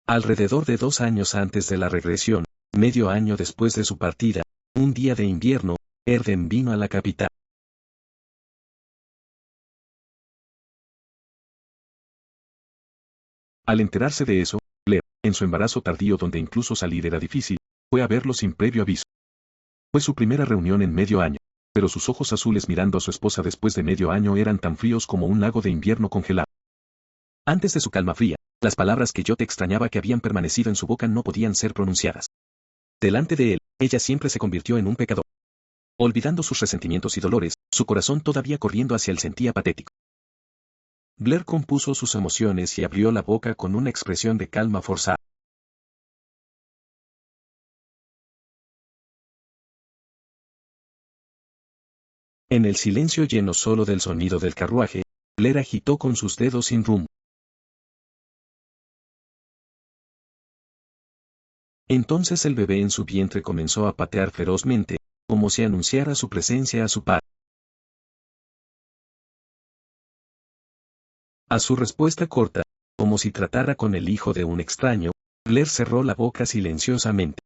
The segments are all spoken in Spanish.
Alrededor de 2 años antes de la regresión, medio año después de su partida, un día de invierno, Erden vino a la capital. Al enterarse de eso, Blair, en su embarazo tardío donde incluso salir era difícil, fue a verlo sin previo aviso. Fue su primera reunión en medio año, pero sus ojos azules mirando a su esposa después de medio año eran tan fríos como un lago de invierno congelado. Antes de su calma fría, las palabras que yo te extrañaba que habían permanecido en su boca no podían ser pronunciadas. Delante de él, ella siempre se convirtió en un pecador. Olvidando sus resentimientos y dolores, su corazón todavía corriendo hacia él sentía patético. Blair compuso sus emociones y abrió la boca con una expresión de calma forzada. En el silencio lleno solo del sonido del carruaje, Blair agitó con sus dedos sin rumbo. Entonces el bebé en su vientre comenzó a patear ferozmente, como si anunciara su presencia a su padre. A su respuesta corta, como si tratara con el hijo de un extraño, Blair cerró la boca silenciosamente.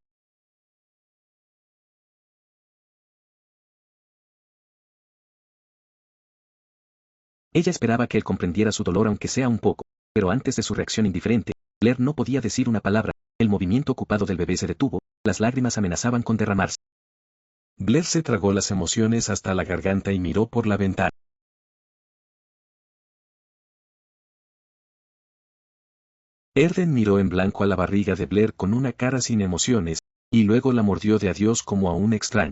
Ella esperaba que él comprendiera su dolor aunque sea un poco, pero antes de su reacción indiferente, Blair no podía decir una palabra, el movimiento ocupado del bebé se detuvo, las lágrimas amenazaban con derramarse. Blair se tragó las emociones hasta la garganta y miró por la ventana. Erden miró en blanco a la barriga de Blair con una cara sin emociones, y luego la mordió de adiós como a un extraño.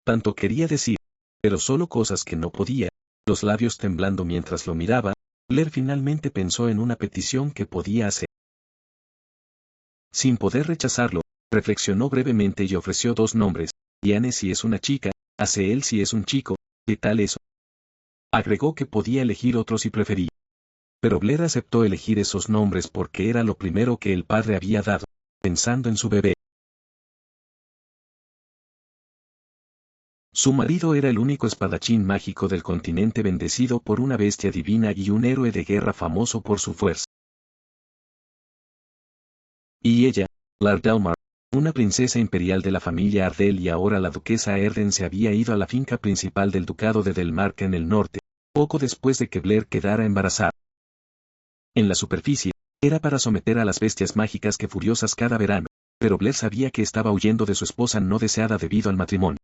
Tanto quería decir, pero solo cosas que no podía, los labios temblando mientras lo miraba, Blair finalmente pensó en una petición que podía hacer. Sin poder rechazarlo, reflexionó brevemente y ofreció 2 nombres, Diane si es una chica, Asael si es un chico, ¿qué tal eso? Agregó que podía elegir otro si prefería. Pero Blair aceptó elegir esos nombres porque era lo primero que el padre había dado, pensando en su bebé. Su marido era el único espadachín mágico del continente bendecido por una bestia divina y un héroe de guerra famoso por su fuerza. Y ella, Lar Delmar, una princesa imperial de la familia Ardell y ahora la duquesa Erden se había ido a la finca principal del ducado de Delmark en el norte, poco después de que Blair quedara embarazada. En la superficie, era para someter a las bestias mágicas que furiosas cada verano, pero Blair sabía que estaba huyendo de su esposa no deseada debido al matrimonio.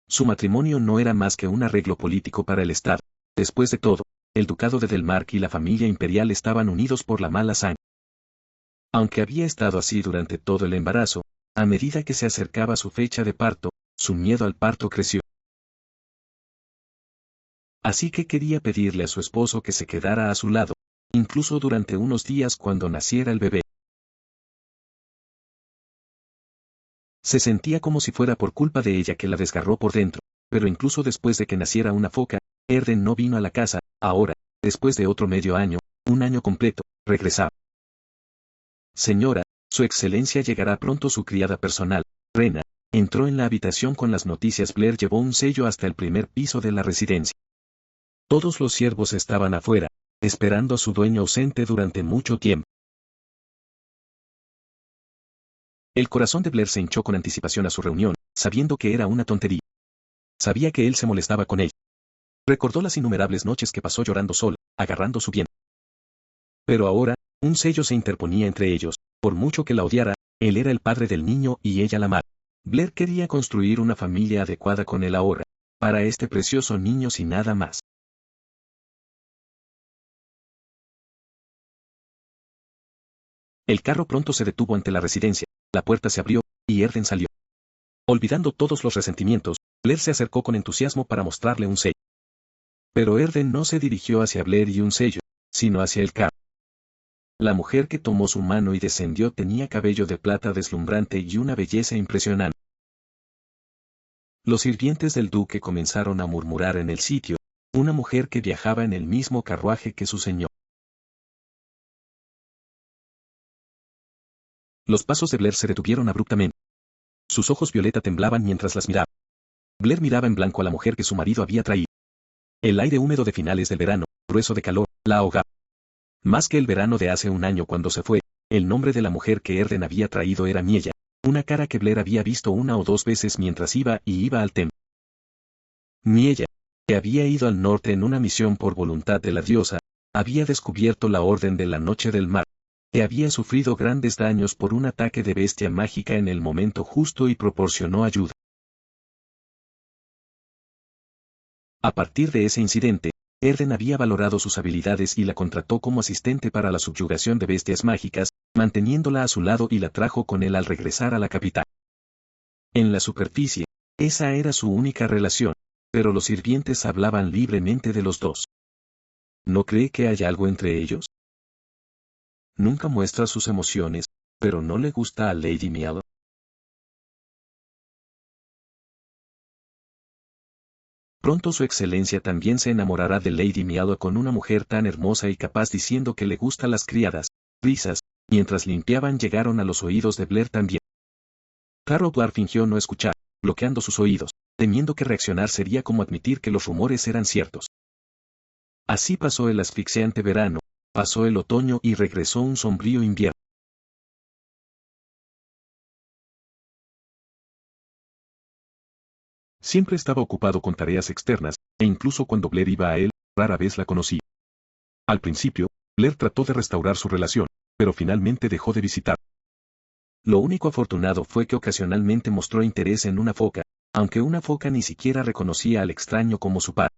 Su matrimonio no era más que un arreglo político para el Estado. Después de todo, el ducado de Delmark y la familia imperial estaban unidos por la mala sangre. Aunque había estado así durante todo el embarazo, a medida que se acercaba su fecha de parto, su miedo al parto creció. Así que quería pedirle a su esposo que se quedara a su lado, incluso durante unos días cuando naciera el bebé. Se sentía como si fuera por culpa de ella que la desgarró por dentro, pero incluso después de que naciera una foca, Erden no vino a la casa, ahora, después de otro medio año, un año completo, regresaba. Señora, su excelencia llegará pronto. Su criada personal, Rena, entró en la habitación con las noticias. Blair llevó un sello hasta el primer piso de la residencia. Todos los siervos estaban afuera, esperando a su dueño ausente durante mucho tiempo. El corazón de Blair se hinchó con anticipación a su reunión, sabiendo que era una tontería. Sabía que él se molestaba con ella. Recordó las innumerables noches que pasó llorando sola, agarrando su vientre. Pero ahora, un sello se interponía entre ellos, por mucho que la odiara, él era el padre del niño y ella la madre. Blair quería construir una familia adecuada con él ahora, para este precioso niño sin nada más. El carro pronto se detuvo ante la residencia, la puerta se abrió, y Erden salió. Olvidando todos los resentimientos, Blair se acercó con entusiasmo para mostrarle un sello. Pero Erden no se dirigió hacia Blair y un sello, sino hacia el carro. La mujer que tomó su mano y descendió tenía cabello de plata deslumbrante y una belleza impresionante. Los sirvientes del duque comenzaron a murmurar en el sitio, una mujer que viajaba en el mismo carruaje que su señor. Los pasos de Blair se detuvieron abruptamente. Sus ojos violeta temblaban mientras las miraba. Blair miraba en blanco a la mujer que su marido había traído. El aire húmedo de finales del verano, grueso de calor, la ahogaba. Más que el verano de hace un año cuando se fue, el nombre de la mujer que Erden había traído era Miella, una cara que Blair había visto una o dos veces mientras iba al templo. Miella, que había ido al norte en una misión por voluntad de la diosa, había descubierto la Orden de la Noche del Mar, que había sufrido grandes daños por un ataque de bestia mágica en el momento justo y proporcionó ayuda. A partir de ese incidente, Erden había valorado sus habilidades y la contrató como asistente para la subyugación de bestias mágicas, manteniéndola a su lado y la trajo con él al regresar a la capital. En la superficie, esa era su única relación, pero los sirvientes hablaban libremente de los dos. ¿No cree que haya algo entre ellos? Nunca muestra sus emociones, pero ¿no le gusta a Lady Miel? Pronto su excelencia también se enamorará de Lady Miel con una mujer tan hermosa y capaz diciendo que le gustan las criadas. Risas, mientras limpiaban llegaron a los oídos de Blair también. Carol Blair fingió no escuchar, bloqueando sus oídos, temiendo que reaccionar sería como admitir que los rumores eran ciertos. Así pasó el asfixiante verano, pasó el otoño y regresó un sombrío invierno. Siempre estaba ocupado con tareas externas, e incluso cuando Blair iba a él, rara vez la conocía. Al principio, Blair trató de restaurar su relación, pero finalmente dejó de visitar. Lo único afortunado fue que ocasionalmente mostró interés en una foca, aunque una foca ni siquiera reconocía al extraño como su padre.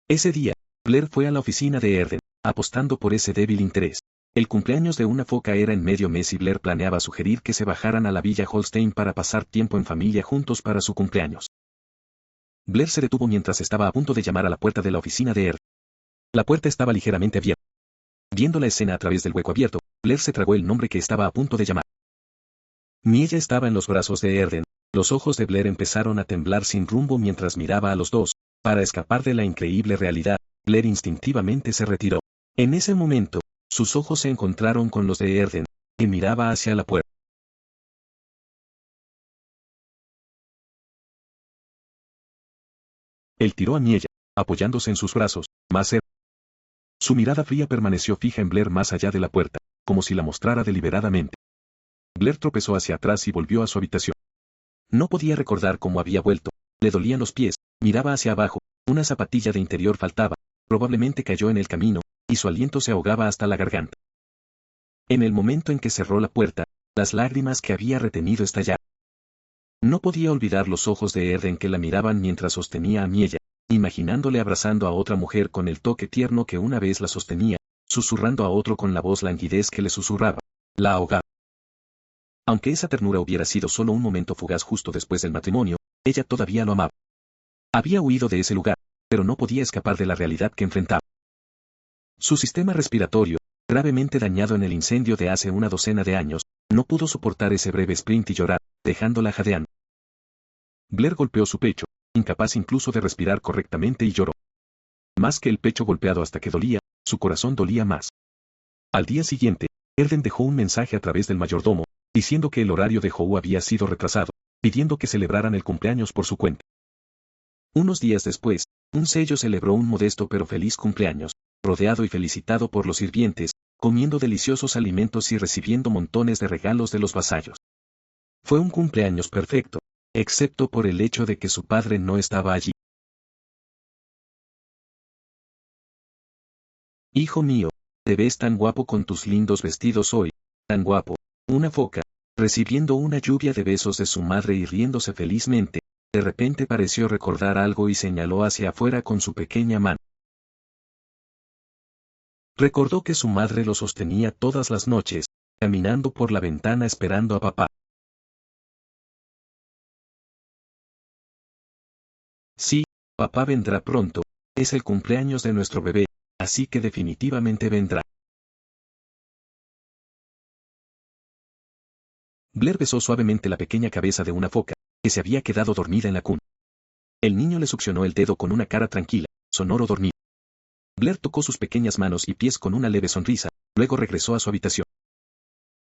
Ese día, Blair fue a la oficina de Erden, apostando por ese débil interés. El cumpleaños de una foca era en medio mes y Blair planeaba sugerir que se bajaran a la villa Holstein para pasar tiempo en familia juntos para su cumpleaños. Blair se detuvo mientras estaba a punto de llamar a la puerta de la oficina de Erden. La puerta estaba ligeramente abierta. Viendo la escena a través del hueco abierto, Blair se tragó el nombre que estaba a punto de llamar. Miella estaba en los brazos de Erden. Los ojos de Blair empezaron a temblar sin rumbo mientras miraba a los dos. Para escapar de la increíble realidad, Blair instintivamente se retiró. En ese momento, sus ojos se encontraron con los de Erden, que miraba hacia la puerta. Él tiró a Miella, apoyándose en sus brazos, más cerca. Su mirada fría permaneció fija en Blair más allá de la puerta, como si la mostrara deliberadamente. Blair tropezó hacia atrás y volvió a su habitación. No podía recordar cómo había vuelto, le dolían los pies, miraba hacia abajo, una zapatilla de interior faltaba, probablemente cayó en el camino, y su aliento se ahogaba hasta la garganta. En el momento en que cerró la puerta, las lágrimas que había retenido estallaron. No podía olvidar los ojos de Erden que la miraban mientras sostenía a Miella, imaginándole abrazando a otra mujer con el toque tierno que una vez la sostenía, susurrando a otro con la voz languidez que le susurraba. La ahogaba. Aunque esa ternura hubiera sido solo un momento fugaz justo después del matrimonio, ella todavía lo amaba. Había huido de ese lugar, pero no podía escapar de la realidad que enfrentaba. Su sistema respiratorio, gravemente dañado en el incendio de hace una docena de años, no pudo soportar ese breve sprint y llorar, dejándola jadeando. Blair golpeó su pecho, incapaz incluso de respirar correctamente y lloró. Más que el pecho golpeado hasta que dolía, su corazón dolía más. Al día siguiente, Erden dejó un mensaje a través del mayordomo, diciendo que el horario de Hou había sido retrasado, pidiendo que celebraran el cumpleaños por su cuenta. Unos días después, un sello celebró un modesto pero feliz cumpleaños, rodeado y felicitado por los sirvientes, comiendo deliciosos alimentos y recibiendo montones de regalos de los vasallos. Fue un cumpleaños perfecto, excepto por el hecho de que su padre no estaba allí. Hijo mío, te ves tan guapo con tus lindos vestidos hoy, tan guapo. Una foca, recibiendo una lluvia de besos de su madre y riéndose felizmente, de repente pareció recordar algo y señaló hacia afuera con su pequeña mano. Recordó que su madre lo sostenía todas las noches, caminando por la ventana esperando a papá. Sí, papá vendrá pronto, es el cumpleaños de nuestro bebé, así que definitivamente vendrá. Blair besó suavemente la pequeña cabeza de una foca, que se había quedado dormida en la cuna. El niño le succionó el dedo con una cara tranquila, sonoro dormido. Blair tocó sus pequeñas manos y pies con una leve sonrisa, luego regresó a su habitación.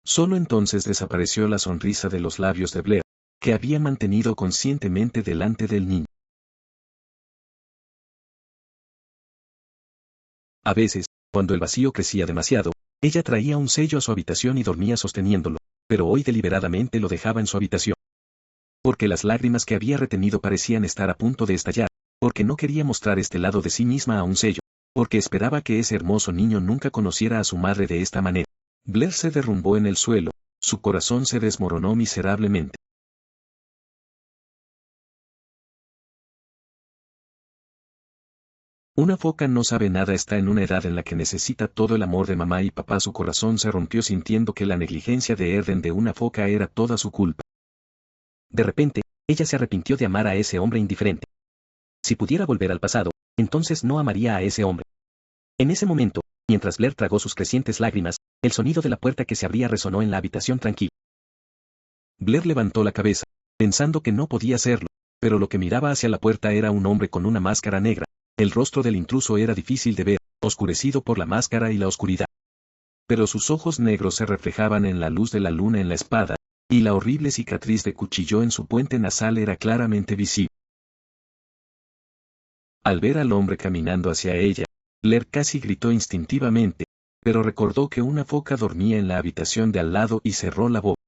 Solo entonces desapareció la sonrisa de los labios de Blair, que había mantenido conscientemente delante del niño. A veces, cuando el vacío crecía demasiado, ella traía un sello a su habitación y dormía sosteniéndolo, pero hoy deliberadamente lo dejaba en su habitación. Porque las lágrimas que había retenido parecían estar a punto de estallar, porque no quería mostrar este lado de sí misma a un sello, porque esperaba que ese hermoso niño nunca conociera a su madre de esta manera. Blair se derrumbó en el suelo, su corazón se desmoronó miserablemente. Una foca no sabe nada, está en una edad en la que necesita todo el amor de mamá y papá. Su corazón se rompió sintiendo que la negligencia de Erden de una foca era toda su culpa. De repente, ella se arrepintió de amar a ese hombre indiferente. Si pudiera volver al pasado, entonces no amaría a ese hombre. En ese momento, mientras Blair tragó sus crecientes lágrimas, el sonido de la puerta que se abría resonó en la habitación tranquila. Blair levantó la cabeza, pensando que no podía hacerlo, pero lo que miraba hacia la puerta era un hombre con una máscara negra. El rostro del intruso era difícil de ver, oscurecido por la máscara y la oscuridad. Pero sus ojos negros se reflejaban en la luz de la luna en la espada, y la horrible cicatriz de cuchillo en su puente nasal era claramente visible. Al ver al hombre caminando hacia ella, Blair casi gritó instintivamente, pero recordó que una foca dormía en la habitación de al lado y cerró la boca.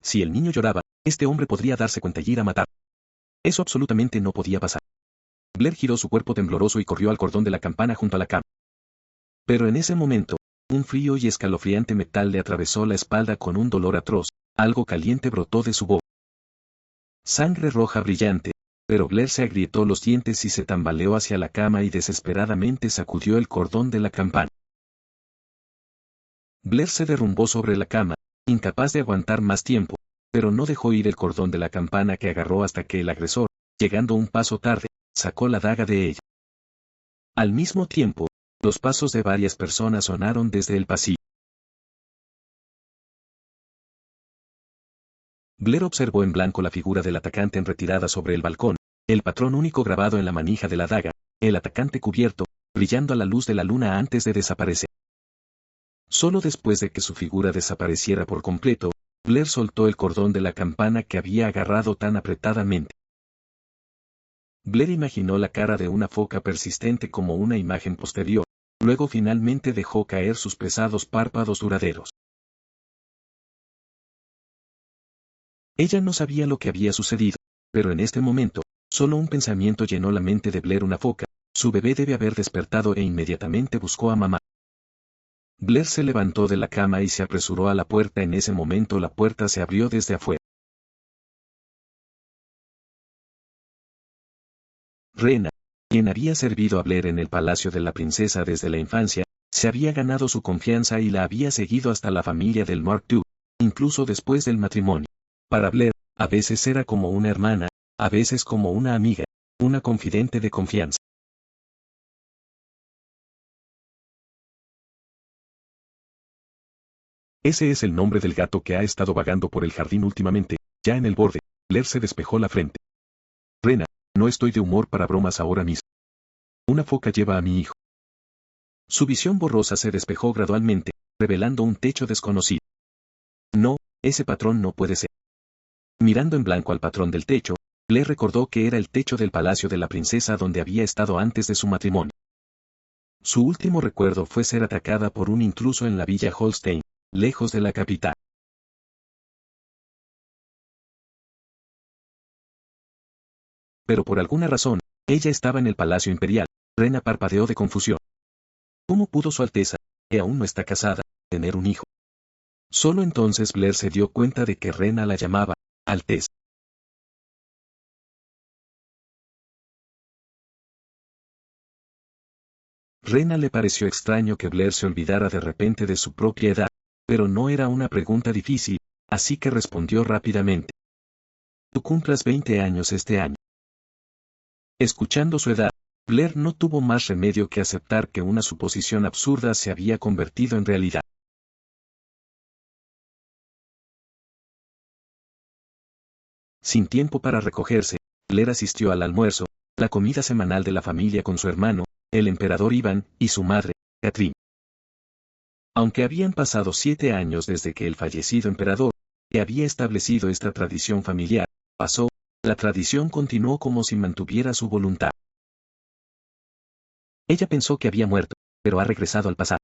Si el niño lloraba, este hombre podría darse cuenta y ir a matar. Eso absolutamente no podía pasar. Blair giró su cuerpo tembloroso y corrió al cordón de la campana junto a la cama. Pero en ese momento, un frío y escalofriante metal le atravesó la espalda con un dolor atroz, algo caliente brotó de su boca. Sangre roja brillante, pero Blair se agrietó los dientes y se tambaleó hacia la cama y desesperadamente sacudió el cordón de la campana. Blair se derrumbó sobre la cama, incapaz de aguantar más tiempo, pero no dejó ir el cordón de la campana que agarró hasta que el agresor, llegando un paso tarde, sacó la daga de ella. Al mismo tiempo, los pasos de varias personas sonaron desde el pasillo. Blair observó en blanco la figura del atacante en retirada sobre el balcón, el patrón único grabado en la manija de la daga, el atacante cubierto, brillando a la luz de la luna antes de desaparecer. Solo después de que su figura desapareciera por completo, Blair soltó el cordón de la campana que había agarrado tan apretadamente. Blair imaginó la cara de una foca persistente como una imagen posterior, luego finalmente dejó caer sus pesados párpados duraderos. Ella no sabía lo que había sucedido, pero en este momento, solo un pensamiento llenó la mente de Blair: una foca, su bebé debe haber despertado, e inmediatamente buscó a mamá. Blair se levantó de la cama y se apresuró a la puerta. En ese momento la puerta se abrió desde afuera. Rena, quien había servido a Blair en el palacio de la princesa desde la infancia, se había ganado su confianza y la había seguido hasta la familia del Mark II, incluso después del matrimonio. Para Blair, a veces era como una hermana, a veces como una amiga, una confidente de confianza. Ese es el nombre del gato que ha estado vagando por el jardín últimamente. Ya en el borde, Blair se despejó la frente. Rena, no estoy de humor para bromas ahora mismo. Una foca lleva a mi hijo. Su visión borrosa se despejó gradualmente, revelando un techo desconocido. No, ese patrón no puede ser. Mirando en blanco al patrón del techo, Blair recordó que era el techo del palacio de la princesa donde había estado antes de su matrimonio. Su último recuerdo fue ser atacada por un intruso en la villa Holstein, lejos de la capital. Pero por alguna razón, ella estaba en el palacio imperial. Rena parpadeó de confusión. ¿Cómo pudo Su Alteza, que aún no está casada, tener un hijo? Solo entonces Blair se dio cuenta de que Rena la llamaba Alteza. Rena le pareció extraño que Blair se olvidara de repente de su propia edad, pero no era una pregunta difícil, así que respondió rápidamente. Tú cumplas 20 años este año. Escuchando su edad, Blair no tuvo más remedio que aceptar que una suposición absurda se había convertido en realidad. Sin tiempo para recogerse, Blair asistió al almuerzo, la comida semanal de la familia con su hermano, el emperador Iván, y su madre, Catherine. Aunque habían pasado 7 años desde que el fallecido emperador, que había establecido esta tradición familiar, pasó, la tradición continuó como si mantuviera su voluntad. Ella pensó que había muerto, pero ha regresado al pasado.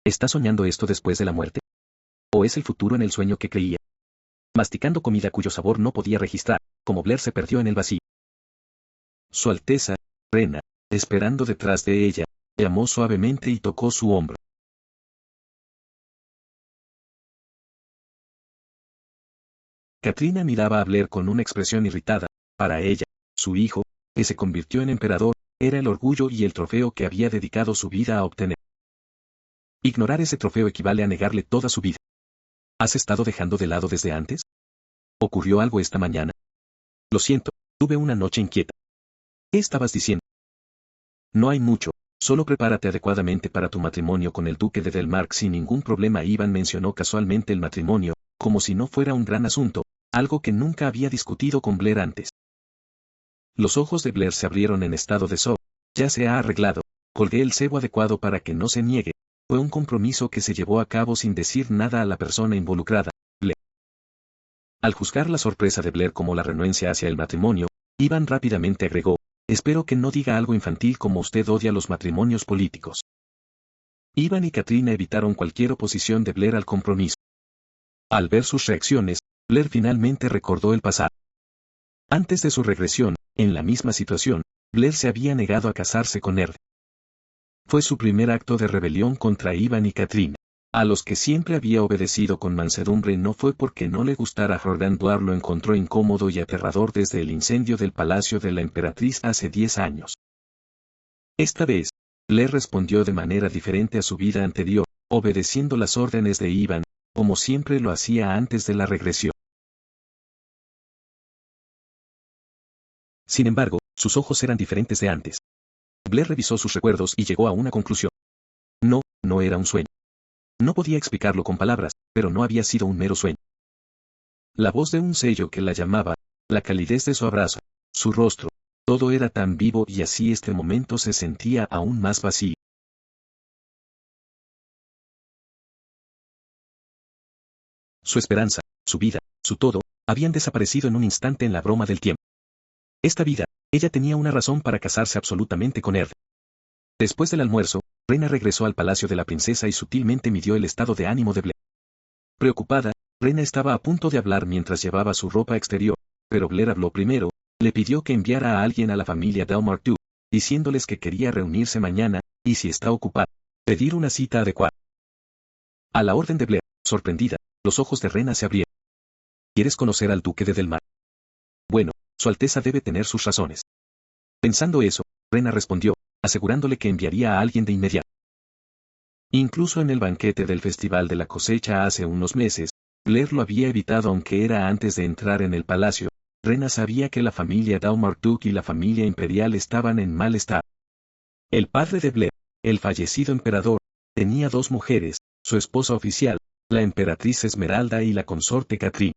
¿Está soñando esto después de la muerte? ¿O es el futuro en el sueño que creía? Masticando comida cuyo sabor no podía registrar, como Blair se perdió en el vacío. Su Alteza, Rena, esperando detrás de ella, llamó suavemente y tocó su hombro. Katrina miraba a Blair con una expresión irritada. Para ella, su hijo, que se convirtió en emperador, era el orgullo y el trofeo que había dedicado su vida a obtener. Ignorar ese trofeo equivale a negarle toda su vida. ¿Has estado dejando de lado desde antes? ¿Ocurrió algo esta mañana? Lo siento, tuve una noche inquieta. ¿Qué estabas diciendo? No hay mucho, solo prepárate adecuadamente para tu matrimonio con el duque de Delmark sin ningún problema. Ivan mencionó casualmente el matrimonio, como si no fuera un gran asunto, algo que nunca había discutido con Blair antes. Los ojos de Blair se abrieron en estado de shock. Ya se ha arreglado, colgué el cebo adecuado para que no se niegue. Fue un compromiso que se llevó a cabo sin decir nada a la persona involucrada, Blair. Al juzgar la sorpresa de Blair como la renuencia hacia el matrimonio, Ivan rápidamente agregó, espero que no diga algo infantil como usted odia los matrimonios políticos. Ivan y Katrina evitaron cualquier oposición de Blair al compromiso. Al ver sus reacciones, Blair finalmente recordó el pasado. Antes de su regresión, en la misma situación, Blair se había negado a casarse con Erd. Fue su primer acto de rebelión contra Ivan y Katrina, a los que siempre había obedecido con mansedumbre. No fue porque no le gustara a Jordan Dwar, lo encontró incómodo y aterrador desde el incendio del palacio de la emperatriz hace 10 años. Esta vez, Blair respondió de manera diferente a su vida anterior, obedeciendo las órdenes de Ivan, como siempre lo hacía antes de la regresión. Sin embargo, sus ojos eran diferentes de antes. Blair revisó sus recuerdos y llegó a una conclusión. No era un sueño. No podía explicarlo con palabras, pero no había sido un mero sueño. La voz de un sello que la llamaba, la calidez de su abrazo, su rostro, todo era tan vivo y así este momento se sentía aún más vacío. Su esperanza, su vida, su todo, habían desaparecido en un instante en la broma del tiempo. Esta vida, ella tenía una razón para casarse absolutamente con Erd. Después del almuerzo, Rena regresó al palacio de la princesa y sutilmente midió el estado de ánimo de Blair. Preocupada, Rena estaba a punto de hablar mientras llevaba su ropa exterior, pero Blair habló primero, le pidió que enviara a alguien a la familia Delmar II, diciéndoles que quería reunirse mañana, y si está ocupada, pedir una cita adecuada. A la orden de Blair, sorprendida, los ojos de Rena se abrieron. ¿Quieres conocer al duque de Delmar? Bueno, su Alteza debe tener sus razones. Pensando eso, Rena respondió, asegurándole que enviaría a alguien de inmediato. Incluso en el banquete del Festival de la Cosecha hace unos meses, Blair lo había evitado aunque era antes de entrar en el palacio. Rena sabía que la familia Daumartuk y la familia imperial estaban en mal estado. El padre de Blair, el fallecido emperador, tenía 2 mujeres, su esposa oficial, la emperatriz Esmeralda y la consorte Catherine.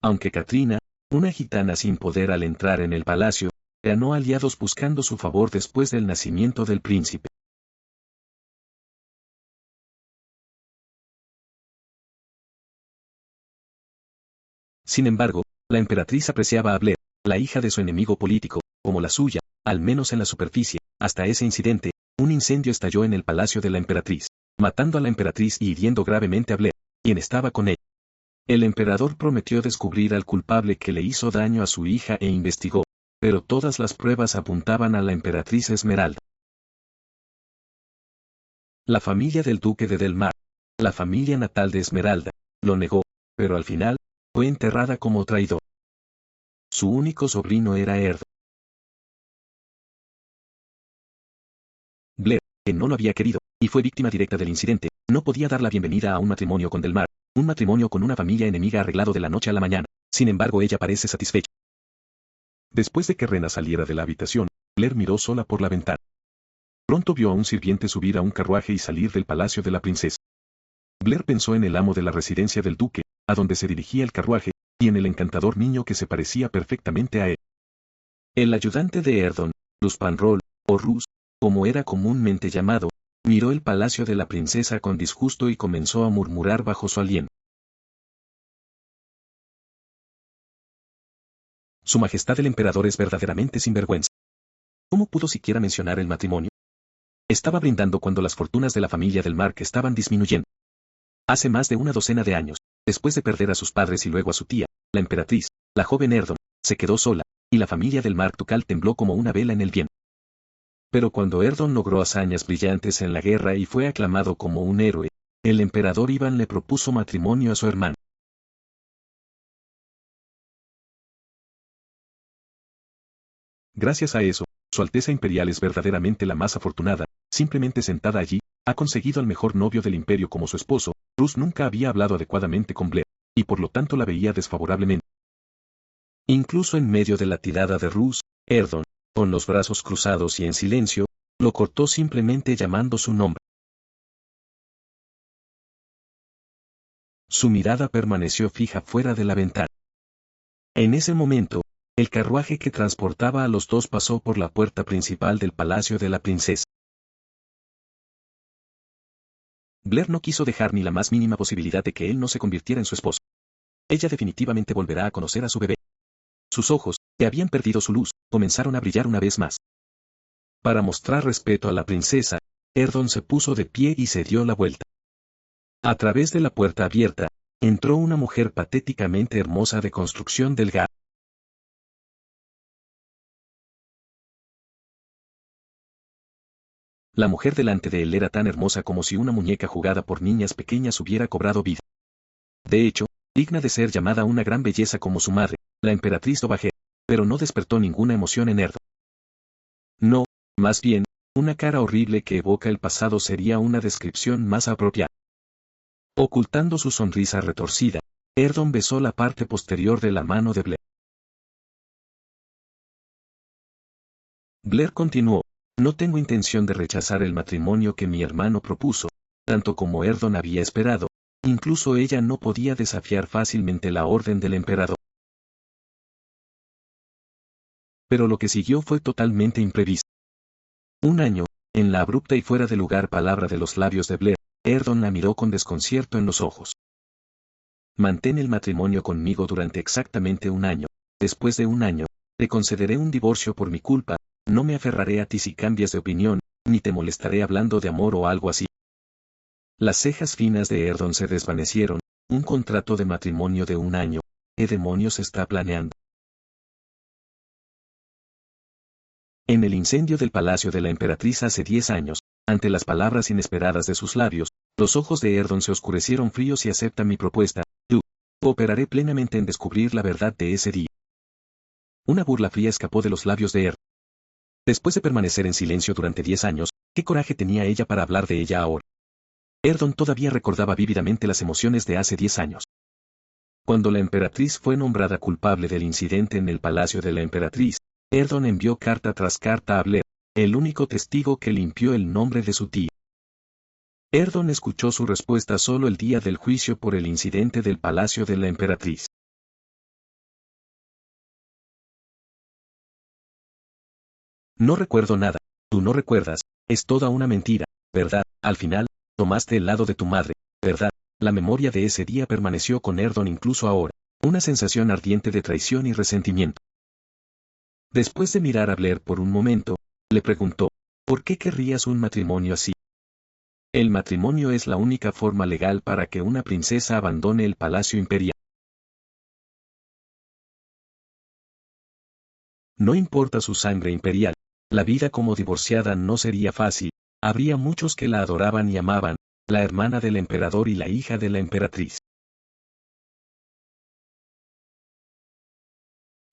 Aunque Katrina, una gitana sin poder al entrar en el palacio, ganó aliados buscando su favor después del nacimiento del príncipe. Sin embargo, la emperatriz apreciaba a Blair, la hija de su enemigo político, como la suya, al menos en la superficie. Hasta ese incidente, un incendio estalló en el palacio de la emperatriz, matando a la emperatriz y hiriendo gravemente a Blair, quien estaba con ella. El emperador prometió descubrir al culpable que le hizo daño a su hija e investigó, pero todas las pruebas apuntaban a la emperatriz Esmeralda. La familia del duque de Delmar, la familia natal de Esmeralda, lo negó, pero al final, fue enterrada como traidor. Su único sobrino era Erd. Blair, que no lo había querido, y fue víctima directa del incidente, no podía dar la bienvenida a un matrimonio con Delmar, un matrimonio con una familia enemiga arreglado de la noche a la mañana. Sin embargo, ella parece satisfecha. Después de que Rena saliera de la habitación, Blair miró sola por la ventana. Pronto vio a un sirviente subir a un carruaje y salir del palacio de la princesa. Blair pensó en el amo de la residencia del duque, a donde se dirigía el carruaje, y en el encantador niño que se parecía perfectamente a él. El ayudante de Erdon, Ruspanroll, o Rus, como era comúnmente llamado, miró el palacio de la princesa con disgusto y comenzó a murmurar bajo su aliento. Su Majestad el Emperador es verdaderamente sinvergüenza. ¿Cómo pudo siquiera mencionar el matrimonio? Estaba brindando cuando las fortunas de la familia del Mark estaban disminuyendo. Hace más de una docena de años, después de perder a sus padres y luego a su tía, la emperatriz, la joven Erdon, se quedó sola, y la familia del Mark ducal tembló como una vela en el viento. Pero cuando Erdon logró hazañas brillantes en la guerra y fue aclamado como un héroe, el emperador Iván le propuso matrimonio a su hermano. Gracias a eso, Su Alteza Imperial es verdaderamente la más afortunada, simplemente sentada allí, ha conseguido al mejor novio del imperio como su esposo. Rus nunca había hablado adecuadamente con Blair, y por lo tanto la veía desfavorablemente. Incluso en medio de la tirada de Rus, Erdon, con los brazos cruzados y en silencio, lo cortó simplemente llamando su nombre. Su mirada permaneció fija fuera de la ventana. En ese momento, el carruaje que transportaba a los dos pasó por la puerta principal del palacio de la princesa. Blair no quiso dejar ni la más mínima posibilidad de que él no se convirtiera en su esposo. Ella definitivamente volverá a conocer a su bebé. Sus ojos, que habían perdido su luz, comenzaron a brillar una vez más. Para mostrar respeto a la princesa, Erdon se puso de pie y se dio la vuelta. A través de la puerta abierta, entró una mujer patéticamente hermosa de construcción delgada. La mujer delante de él era tan hermosa como si una muñeca jugada por niñas pequeñas hubiera cobrado vida. De hecho, digna de ser llamada una gran belleza como su madre, la emperatriz Dowager, pero no despertó ninguna emoción en Erdon. No, más bien, una cara horrible que evoca el pasado sería una descripción más apropiada. Ocultando su sonrisa retorcida, Erdon besó la parte posterior de la mano de Blair. Blair continuó: no tengo intención de rechazar el matrimonio que mi hermano propuso, tanto como Erdon había esperado. Incluso ella no podía desafiar fácilmente la orden del emperador. Pero lo que siguió fue totalmente imprevisto. Un año, en la abrupta y fuera de lugar palabra de los labios de Blair, Erdon la miró con desconcierto en los ojos. Mantén el matrimonio conmigo durante exactamente un año. Después de un año, te concederé un divorcio por mi culpa. No me aferraré a ti si cambias de opinión, ni te molestaré hablando de amor o algo así. Las cejas finas de Erdon se desvanecieron. Un contrato de matrimonio de un año. ¿Qué demonios está planeando? En el incendio del palacio de la emperatriz hace 10 años, ante las palabras inesperadas de sus labios, los ojos de Erdon se oscurecieron fríos. Y acepta mi propuesta, yo cooperaré plenamente en descubrir la verdad de ese día. Una burla fría escapó de los labios de Erdon. Después de permanecer en silencio durante 10 años, ¿qué coraje tenía ella para hablar de ella ahora? Erdon todavía recordaba vívidamente las emociones de hace 10 años. Cuando la emperatriz fue nombrada culpable del incidente en el palacio de la emperatriz, Erdon envió carta tras carta a Blair, el único testigo que limpió el nombre de su tía. Erdon escuchó su respuesta solo el día del juicio por el incidente del palacio de la emperatriz. No recuerdo nada. Tú no recuerdas, es toda una mentira, ¿verdad? Al final, tomaste el lado de tu madre, ¿verdad? La memoria de ese día permaneció con Erdon incluso ahora, una sensación ardiente de traición y resentimiento. Después de mirar a Blair por un momento, le preguntó: ¿por qué querrías un matrimonio así? El matrimonio es la única forma legal para que una princesa abandone el palacio imperial. No importa su sangre imperial, la vida como divorciada no sería fácil. Habría muchos que la adoraban y amaban, la hermana del emperador y la hija de la emperatriz.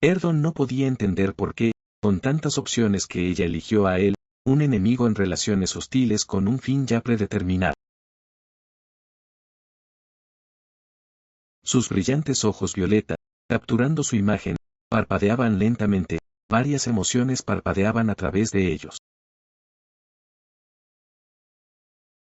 Erdon no podía entender por qué, con tantas opciones que ella eligió a él, un enemigo en relaciones hostiles con un fin ya predeterminado. Sus brillantes ojos violeta, capturando su imagen, parpadeaban lentamente, varias emociones parpadeaban a través de ellos.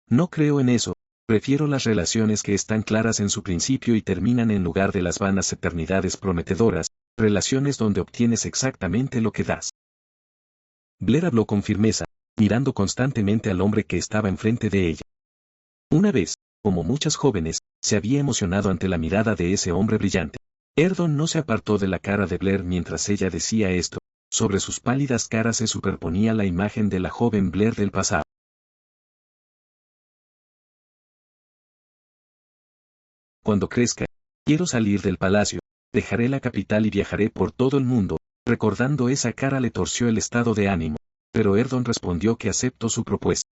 No creo en eso, prefiero las relaciones que están claras en su principio y terminan en lugar de las vanas eternidades prometedoras, relaciones donde obtienes exactamente lo que das. Blair habló con firmeza, mirando constantemente al hombre que estaba enfrente de ella. Una vez, como muchas jóvenes, se había emocionado ante la mirada de ese hombre brillante. Erdon no se apartó de la cara de Blair mientras ella decía esto. Sobre sus pálidas caras se superponía la imagen de la joven Blair del pasado. Cuando crezca, quiero salir del palacio, dejaré la capital y viajaré por todo el mundo. Recordando esa cara le torció el estado de ánimo, pero Erdon respondió que aceptó su propuesta.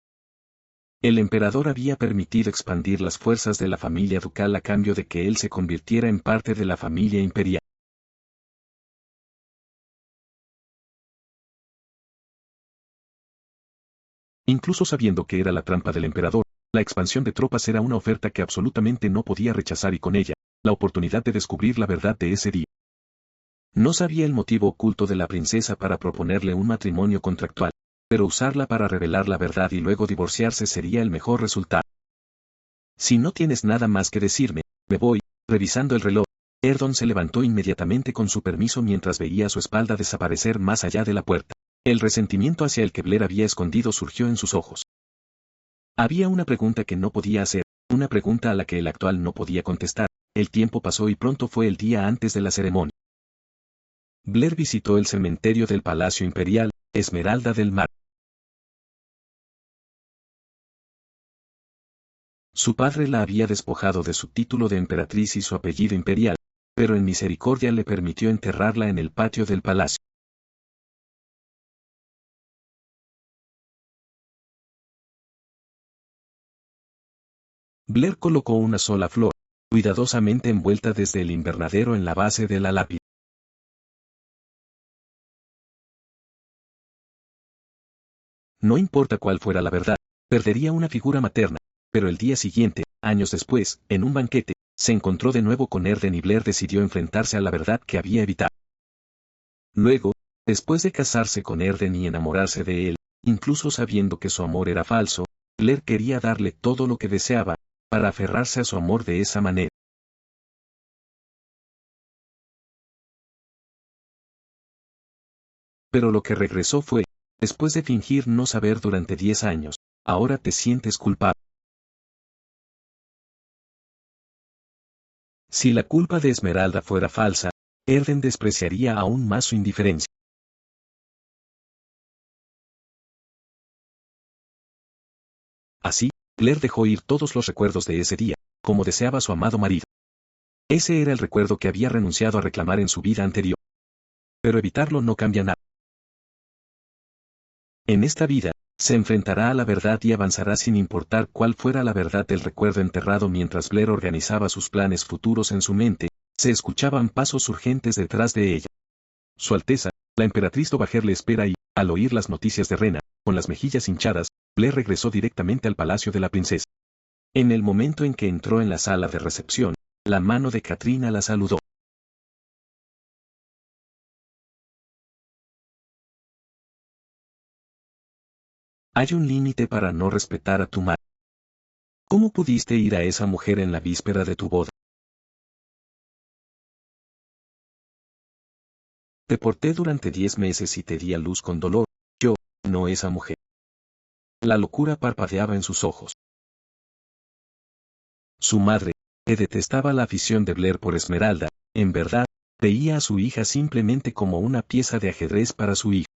El emperador había permitido expandir las fuerzas de la familia ducal a cambio de que él se convirtiera en parte de la familia imperial. Incluso sabiendo que era la trampa del emperador, la expansión de tropas era una oferta que absolutamente no podía rechazar y con ella, la oportunidad de descubrir la verdad de ese día. No sabía el motivo oculto de la princesa para proponerle un matrimonio contractual, pero usarla para revelar la verdad y luego divorciarse sería el mejor resultado. Si no tienes nada más que decirme, me voy. Revisando el reloj, Erdon se levantó inmediatamente con su permiso mientras veía su espalda desaparecer más allá de la puerta. El resentimiento hacia el que Blair había escondido surgió en sus ojos. Había una pregunta que no podía hacer, una pregunta a la que el actual no podía contestar. El tiempo pasó y pronto fue el día antes de la ceremonia. Blair visitó el cementerio del Palacio Imperial, Esmeralda del Mar. Su padre la había despojado de su título de emperatriz y su apellido imperial, pero en misericordia le permitió enterrarla en el patio del palacio. Blair colocó una sola flor, cuidadosamente envuelta desde el invernadero en la base de la lápida. No importa cuál fuera la verdad, perdería una figura materna, pero el día siguiente, años después, en un banquete, se encontró de nuevo con Erden y Blair decidió enfrentarse a la verdad que había evitado. Luego, después de casarse con Erden y enamorarse de él, incluso sabiendo que su amor era falso, Blair quería darle todo lo que deseaba, para aferrarse a su amor de esa manera. Pero lo que regresó fue, después de fingir no saber durante 10 años, ahora te sientes culpable. Si la culpa de Esmeralda fuera falsa, Erden despreciaría aún más su indiferencia. Así, Blair dejó ir todos los recuerdos de ese día, como deseaba su amado marido. Ese era el recuerdo que había renunciado a reclamar en su vida anterior. Pero evitarlo no cambia nada. En esta vida, se enfrentará a la verdad y avanzará sin importar cuál fuera la verdad del recuerdo enterrado. Mientras Blair organizaba sus planes futuros en su mente, se escuchaban pasos urgentes detrás de ella. Su Alteza, la emperatriz Dowager le espera y, al oír las noticias de Rena, con las mejillas hinchadas, Blair regresó directamente al palacio de la princesa. En el momento en que entró en la sala de recepción, la mano de Katrina la saludó. Hay un límite para no respetar a tu madre. ¿Cómo pudiste ir a esa mujer en la víspera de tu boda? Te porté durante 10 meses y te di a luz con dolor, yo, no esa mujer. La locura parpadeaba en sus ojos. Su madre, que detestaba la afición de Blair por Esmeralda, en verdad, veía a su hija simplemente como una pieza de ajedrez para su hijo.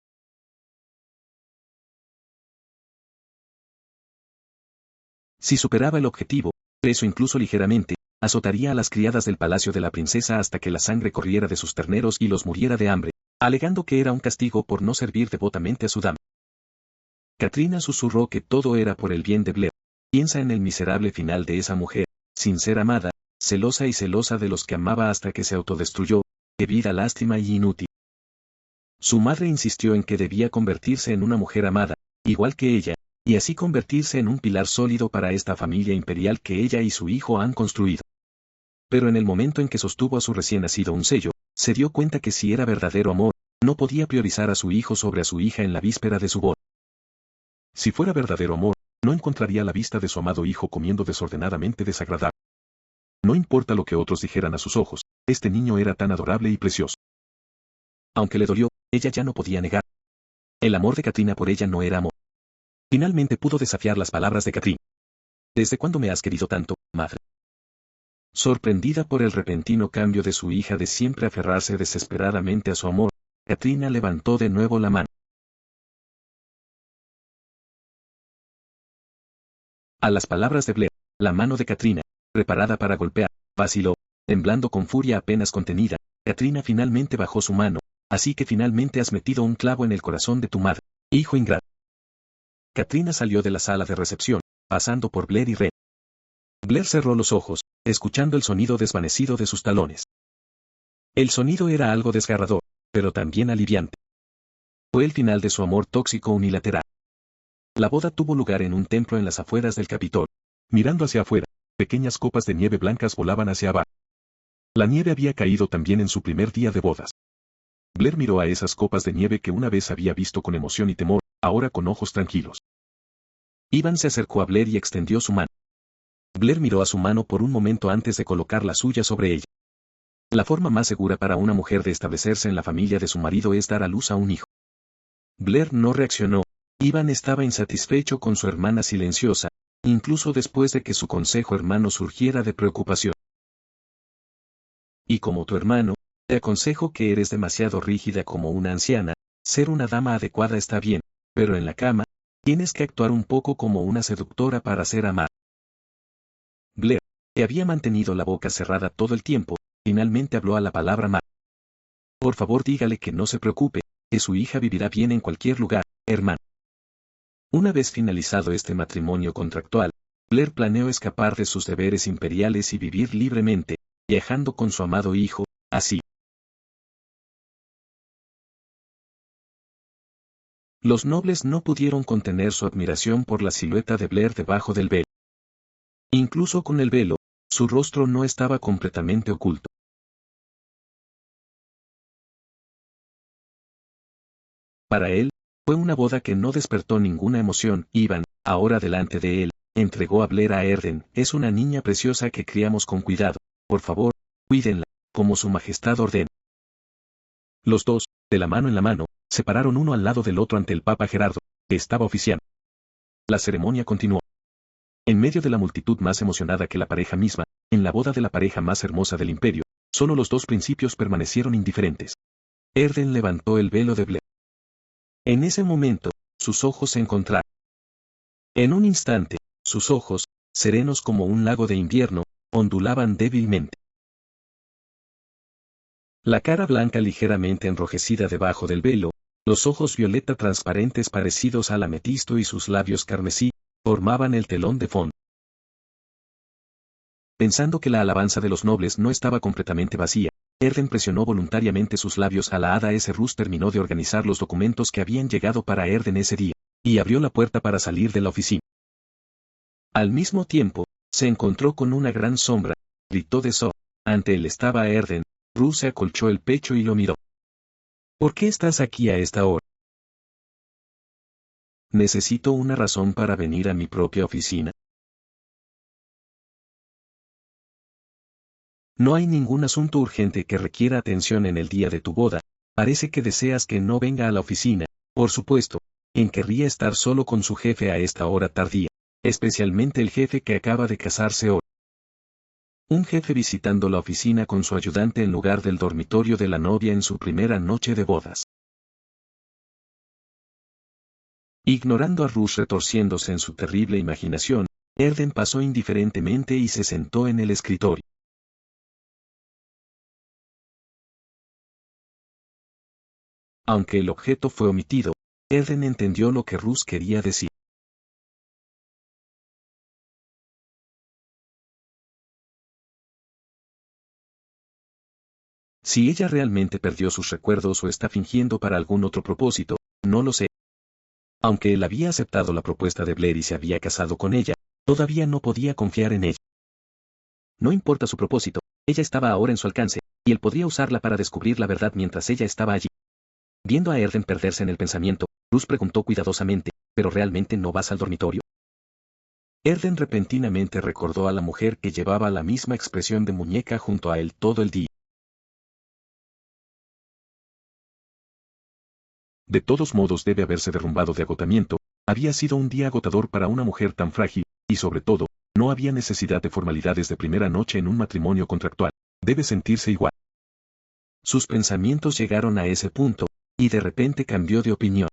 Si superaba el objetivo, preso incluso ligeramente, azotaría a las criadas del palacio de la princesa hasta que la sangre corriera de sus terneros y los muriera de hambre, alegando que era un castigo por no servir devotamente a su dama. Katrina susurró que todo era por el bien de Blair. Piensa en el miserable final de esa mujer, sin ser amada, celosa y celosa de los que amaba hasta que se autodestruyó, qué vida lástima y inútil. Su madre insistió en que debía convertirse en una mujer amada, igual que ella, y así convertirse en un pilar sólido para esta familia imperial que ella y su hijo han construido. Pero en el momento en que sostuvo a su recién nacido un sello, se dio cuenta que si era verdadero amor, no podía priorizar a su hijo sobre a su hija en la víspera de su boda. Si fuera verdadero amor, no encontraría la vista de su amado hijo comiendo desordenadamente desagradable. No importa lo que otros dijeran a sus ojos, este niño era tan adorable y precioso. Aunque le dolió, ella ya no podía negar. El amor de Katrina por ella no era amor. Finalmente pudo desafiar las palabras de Katrina. ¿Desde cuándo me has querido tanto, madre? Sorprendida por el repentino cambio de su hija de siempre aferrarse desesperadamente a su amor, Katrina levantó de nuevo la mano. A las palabras de Blair, la mano de Katrina, preparada para golpear, vaciló, temblando con furia apenas contenida. Katrina finalmente bajó su mano, así que finalmente has metido un clavo en el corazón de tu madre, hijo ingrato. Katrina salió de la sala de recepción, pasando por Blair y Ren. Blair cerró los ojos, escuchando el sonido desvanecido de sus talones. El sonido era algo desgarrador, pero también aliviante. Fue el final de su amor tóxico unilateral. La boda tuvo lugar en un templo en las afueras del Capitolio. Mirando hacia afuera, pequeñas copas de nieve blancas volaban hacia abajo. La nieve había caído también en su primer día de bodas. Blair miró a esas copas de nieve que una vez había visto con emoción y temor, ahora con ojos tranquilos. Ivan se acercó a Blair y extendió su mano. Blair miró a su mano por un momento antes de colocar la suya sobre ella. La forma más segura para una mujer de establecerse en la familia de su marido es dar a luz a un hijo. Blair no reaccionó. Ivan estaba insatisfecho con su hermana silenciosa, incluso después de que su consejo hermano surgiera de preocupación. Y como tu hermano, te aconsejo que eres demasiado rígida como una anciana. Ser una dama adecuada está bien, pero en la cama, tienes que actuar un poco como una seductora para ser amada. Blair, que había mantenido la boca cerrada todo el tiempo, finalmente habló a la palabra madre. Por favor dígale que no se preocupe, que su hija vivirá bien en cualquier lugar, hermano. Una vez finalizado este matrimonio contractual, Blair planeó escapar de sus deberes imperiales y vivir libremente, viajando con su amado hijo, así. Los nobles no pudieron contener su admiración por la silueta de Blair debajo del velo. Incluso con el velo, su rostro no estaba completamente oculto. Para él, fue una boda que no despertó ninguna emoción. Ivan, ahora delante de él, entregó a Blair a Erden. Es una niña preciosa que criamos con cuidado. Por favor, cuídenla, como su majestad ordena. Los dos, de la mano en la mano, se pararon uno al lado del otro ante el Papa Gerardo, que estaba oficiando. La ceremonia continuó. En medio de la multitud más emocionada que la pareja misma, en la boda de la pareja más hermosa del imperio, solo los dos principios permanecieron indiferentes. Erden levantó el velo de Blair. En ese momento, sus ojos se encontraron. En un instante, sus ojos, serenos como un lago de invierno, ondulaban débilmente. La cara blanca ligeramente enrojecida debajo del velo, los ojos violeta transparentes parecidos al ametista y sus labios carmesí, formaban el telón de fondo. Pensando que la alabanza de los nobles no estaba completamente vacía, Erden presionó voluntariamente sus labios a la hada. Rus terminó de organizar los documentos que habían llegado para Erden ese día, y abrió la puerta para salir de la oficina. Al mismo tiempo, se encontró con una gran sombra, gritó de So. Ante él estaba Erden. Rus se acolchó el pecho y lo miró. ¿Por qué estás aquí a esta hora? Necesito una razón para venir a mi propia oficina. No hay ningún asunto urgente que requiera atención en el día de tu boda. Parece que deseas que no venga a la oficina. Por supuesto, quien querría estar solo con su jefe a esta hora tardía, especialmente el jefe que acaba de casarse hoy. Un jefe visitando la oficina con su ayudante en lugar del dormitorio de la novia en su primera noche de bodas. Ignorando a Rus retorciéndose en su terrible imaginación, Erden pasó indiferentemente y se sentó en el escritorio. Aunque el objeto fue omitido, Erden entendió lo que Rus quería decir. Si ella realmente perdió sus recuerdos o está fingiendo para algún otro propósito, no lo sé. Aunque él había aceptado la propuesta de Blair y se había casado con ella, todavía no podía confiar en ella. No importa su propósito, ella estaba ahora en su alcance, y él podría usarla para descubrir la verdad mientras ella estaba allí. Viendo a Erden perderse en el pensamiento, Rus preguntó cuidadosamente, ¿pero realmente no vas al dormitorio? Erden repentinamente recordó a la mujer que llevaba la misma expresión de muñeca junto a él todo el día. De todos modos debe haberse derrumbado de agotamiento. Había sido un día agotador para una mujer tan frágil, y sobre todo, No había necesidad de formalidades de primera noche en un matrimonio contractual. Debe sentirse igual. Sus pensamientos llegaron a ese punto, y de repente cambió de opinión.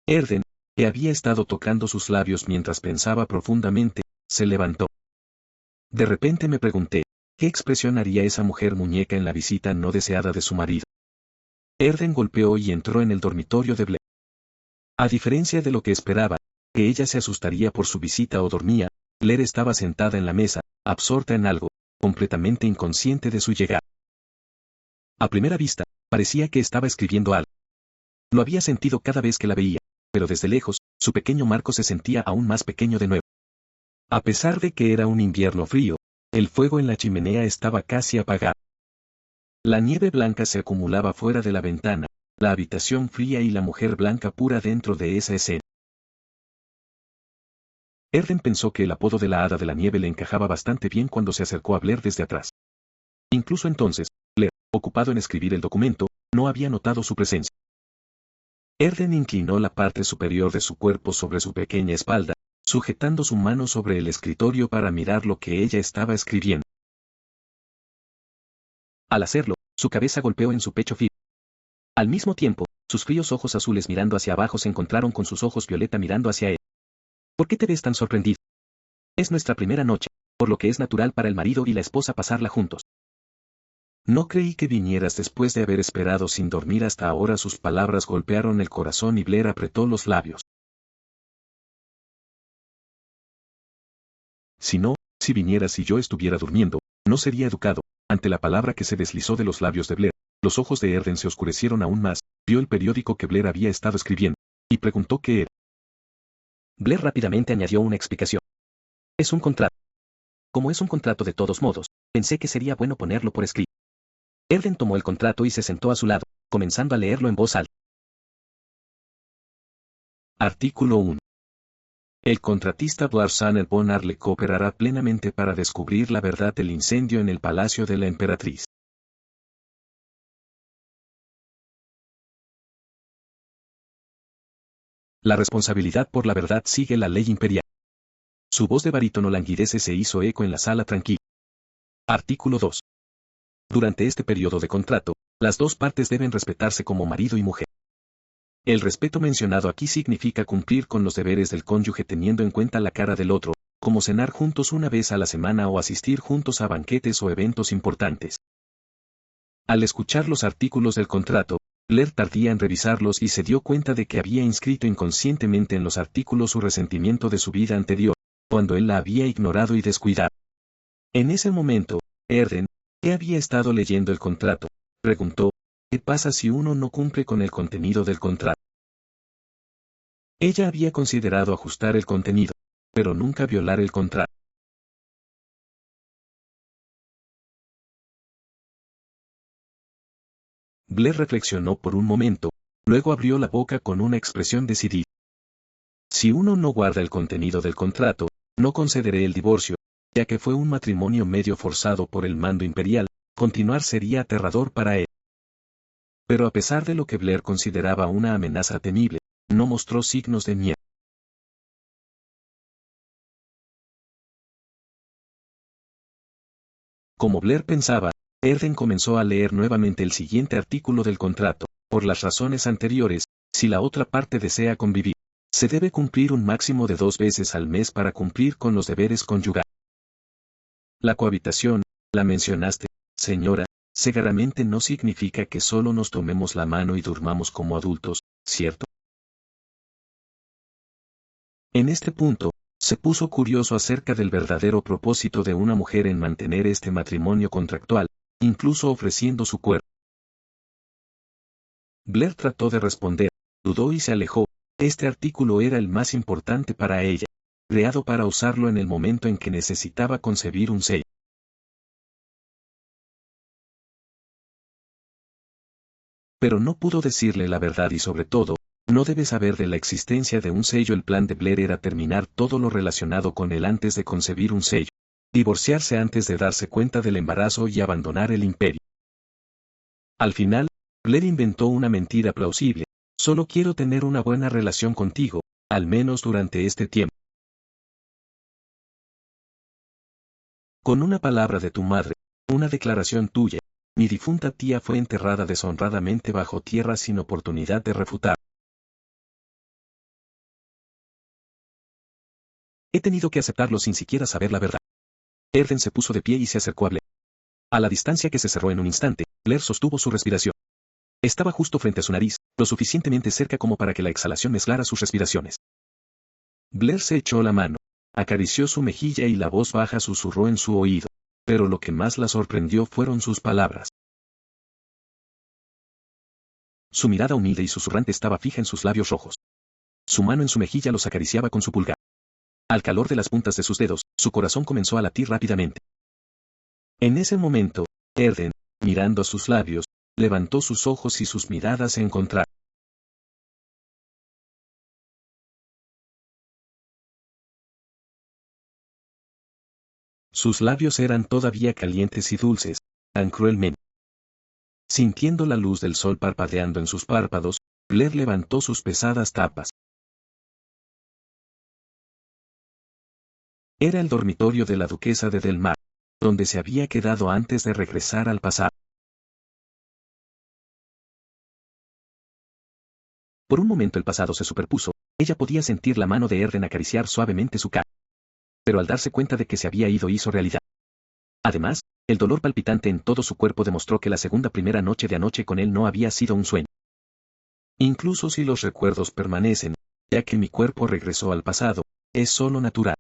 Erden, que había estado tocando sus labios mientras pensaba profundamente, se levantó. De repente me pregunté, ¿qué expresión haría esa mujer muñeca en la visita no deseada de su marido? Erden golpeó y entró en el dormitorio de Blair. A diferencia de lo que esperaba, que ella se asustaría por su visita o dormía, Blair estaba sentada en la mesa, absorta en algo, completamente inconsciente de su llegada. A primera vista, parecía que estaba escribiendo algo. Lo había sentido cada vez que la veía, pero desde lejos, su pequeño marco se sentía aún más pequeño de nuevo. A pesar de que era un invierno frío, el fuego en la chimenea estaba casi apagado. La nieve blanca se acumulaba fuera de la ventana, la habitación fría y la mujer blanca pura dentro de esa escena. Erden pensó que el apodo de la Hada de la Nieve le encajaba bastante bien cuando se acercó a Blair desde atrás. Incluso entonces, Blair, ocupado en escribir el documento, no había notado su presencia. Erden inclinó la parte superior de su cuerpo sobre su pequeña espalda, sujetando su mano sobre el escritorio para mirar lo que ella estaba escribiendo. Al hacerlo, su cabeza golpeó en su pecho firme. Al mismo tiempo, sus fríos ojos azules mirando hacia abajo se encontraron con sus ojos violeta mirando hacia él. ¿Por qué te ves tan sorprendido? Es nuestra primera noche, por lo que es natural para el marido y la esposa pasarla juntos. No creí que vinieras después de haber esperado sin dormir hasta ahora. Sus palabras golpearon el corazón y Blair apretó los labios. Si vinieras y yo estuviera durmiendo, no sería educado. Ante la palabra que se deslizó de los labios de Blair, los ojos de Erden se oscurecieron aún más, vio el periódico que Blair había estado escribiendo, y preguntó qué era. Blair rápidamente añadió una explicación. Es un contrato. Como es un contrato de todos modos, pensé que sería bueno ponerlo por escrito. Erden tomó el contrato y se sentó a su lado, comenzando a leerlo en voz alta. Artículo 1. El contratista Blarsaner von Arle cooperará plenamente para descubrir la verdad del incendio en el palacio de la emperatriz. La responsabilidad por la verdad sigue la ley imperial. Su voz de barítono languidece se hizo eco en la sala tranquila. Artículo 2. Durante este periodo de contrato, las dos partes deben respetarse como marido y mujer. El respeto mencionado aquí significa cumplir con los deberes del cónyuge teniendo en cuenta la cara del otro, como cenar juntos una vez a la semana o asistir juntos a banquetes o eventos importantes. Al escuchar los artículos del contrato, Blair tardía en revisarlos y se dio cuenta de que había inscrito inconscientemente en los artículos su resentimiento de su vida anterior, cuando él la había ignorado y descuidado. En ese momento, Erden, que había estado leyendo el contrato, preguntó, ¿qué pasa si uno no cumple con el contenido del contrato? Ella había considerado ajustar el contenido, pero nunca violar el contrato. Blair reflexionó por un momento, luego abrió la boca con una expresión decidida. Si uno no guarda el contenido del contrato, no concederé el divorcio, ya que fue un matrimonio medio forzado por el mando imperial, continuar sería aterrador para él. Pero a pesar de lo que Blair consideraba una amenaza temible, no mostró signos de miedo. Como Blair pensaba, Erden comenzó a leer nuevamente el siguiente artículo del contrato. Por las razones anteriores, si la otra parte desea convivir, se debe cumplir un máximo de 2 veces al mes para cumplir con los deberes conyugales. La cohabitación, la mencionaste, señora, seguramente no significa que solo nos tomemos la mano y durmamos como adultos, ¿cierto? En este punto, se puso curioso acerca del verdadero propósito de una mujer en mantener este matrimonio contractual, incluso ofreciendo su cuerpo. Blair trató de responder, dudó y se alejó. Este artículo era el más importante para ella, creado para usarlo en el momento en que necesitaba concebir un sello. Pero no pudo decirle la verdad y sobre todo, no debe saber de la existencia de un sello. El plan de Blair era terminar todo lo relacionado con él antes de concebir un sello, divorciarse antes de darse cuenta del embarazo y abandonar el imperio. Al final, Blair inventó una mentira plausible: solo quiero tener una buena relación contigo, al menos durante este tiempo. Con una palabra de tu madre, una declaración tuya, mi difunta tía fue enterrada deshonradamente bajo tierra sin oportunidad de refutar. He tenido que aceptarlo sin siquiera saber la verdad. Erden se puso de pie y se acercó a Blair. A la distancia que se cerró en un instante, Blair sostuvo su respiración. Estaba justo frente a su nariz, lo suficientemente cerca como para que la exhalación mezclara sus respiraciones. Blair se echó la mano, acarició su mejilla y la voz baja susurró en su oído, pero lo que más la sorprendió fueron sus palabras. Su mirada humilde y susurrante estaba fija en sus labios rojos. Su mano en su mejilla los acariciaba con su pulgar. Al calor de las puntas de sus dedos, su corazón comenzó a latir rápidamente. En ese momento, Erden, mirando a sus labios, levantó sus ojos y sus miradas se encontraron. Sus labios eran todavía calientes y dulces, tan cruelmente. Sintiendo la luz del sol parpadeando en sus párpados, Blair levantó sus pesadas tapas. Era el dormitorio de la duquesa de Del Mar, donde se había quedado antes de regresar al pasado. Por un momento el pasado se superpuso, ella podía sentir la mano de Erden acariciar suavemente su cara. Pero al darse cuenta de que se había ido hizo realidad. Además, el dolor palpitante en todo su cuerpo demostró que la primera noche de anoche con él no había sido un sueño. Incluso si los recuerdos permanecen, ya que mi cuerpo regresó al pasado, es solo natural.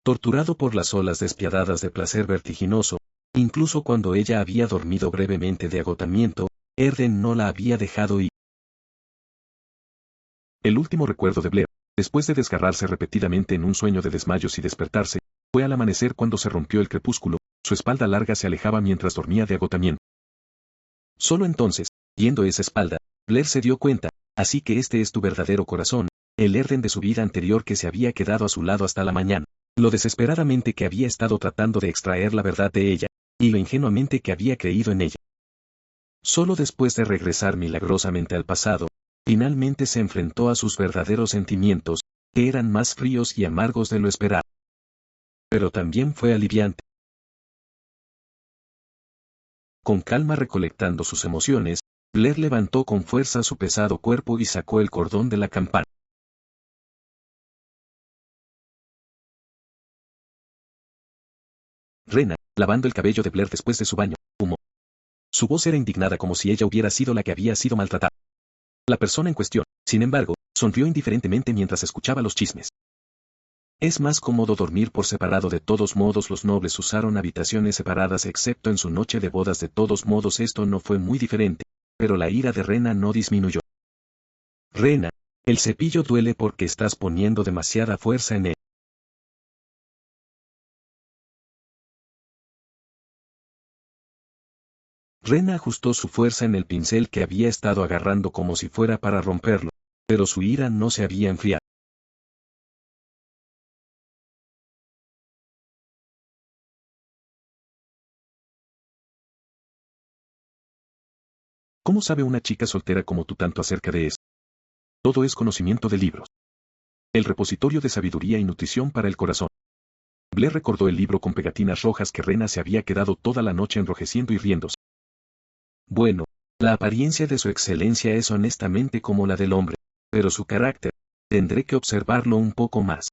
Torturado por las olas despiadadas de placer vertiginoso, incluso cuando ella había dormido brevemente de agotamiento, Erden no la había dejado ir. El último recuerdo de Blair, después de desgarrarse repetidamente en un sueño de desmayos y despertarse, fue al amanecer cuando se rompió el crepúsculo, su espalda larga se alejaba mientras dormía de agotamiento. Solo entonces, viendo esa espalda, Blair se dio cuenta, así que este es tu verdadero corazón, el Erden de su vida anterior que se había quedado a su lado hasta la mañana, lo desesperadamente que había estado tratando de extraer la verdad de ella, y lo ingenuamente que había creído en ella. Solo después de regresar milagrosamente al pasado, finalmente se enfrentó a sus verdaderos sentimientos, que eran más fríos y amargos de lo esperado. Pero también fue aliviante. Con calma recolectando sus emociones, Blair levantó con fuerza su pesado cuerpo y sacó el cordón de la campana. Rena, lavando el cabello de Blair después de su baño, fumó. Su voz era indignada como si ella hubiera sido la que había sido maltratada. La persona en cuestión, sin embargo, sonrió indiferentemente mientras escuchaba los chismes. Es más cómodo dormir por separado. De todos modos los nobles usaron habitaciones separadas excepto en su noche de bodas. De todos modos esto no fue muy diferente, pero la ira de Rena no disminuyó. Rena, el cepillo duele porque estás poniendo demasiada fuerza en él. Rena ajustó su fuerza en el pincel que había estado agarrando como si fuera para romperlo, pero su ira no se había enfriado. ¿Cómo sabe una chica soltera como tú tanto acerca de eso? Todo es conocimiento de libros. El repositorio de sabiduría y nutrición para el corazón. Blair recordó el libro con pegatinas rojas que Rena se había quedado toda la noche enrojeciendo y riéndose. Bueno, la apariencia de su excelencia es honestamente como la del hombre, pero su carácter, tendré que observarlo un poco más.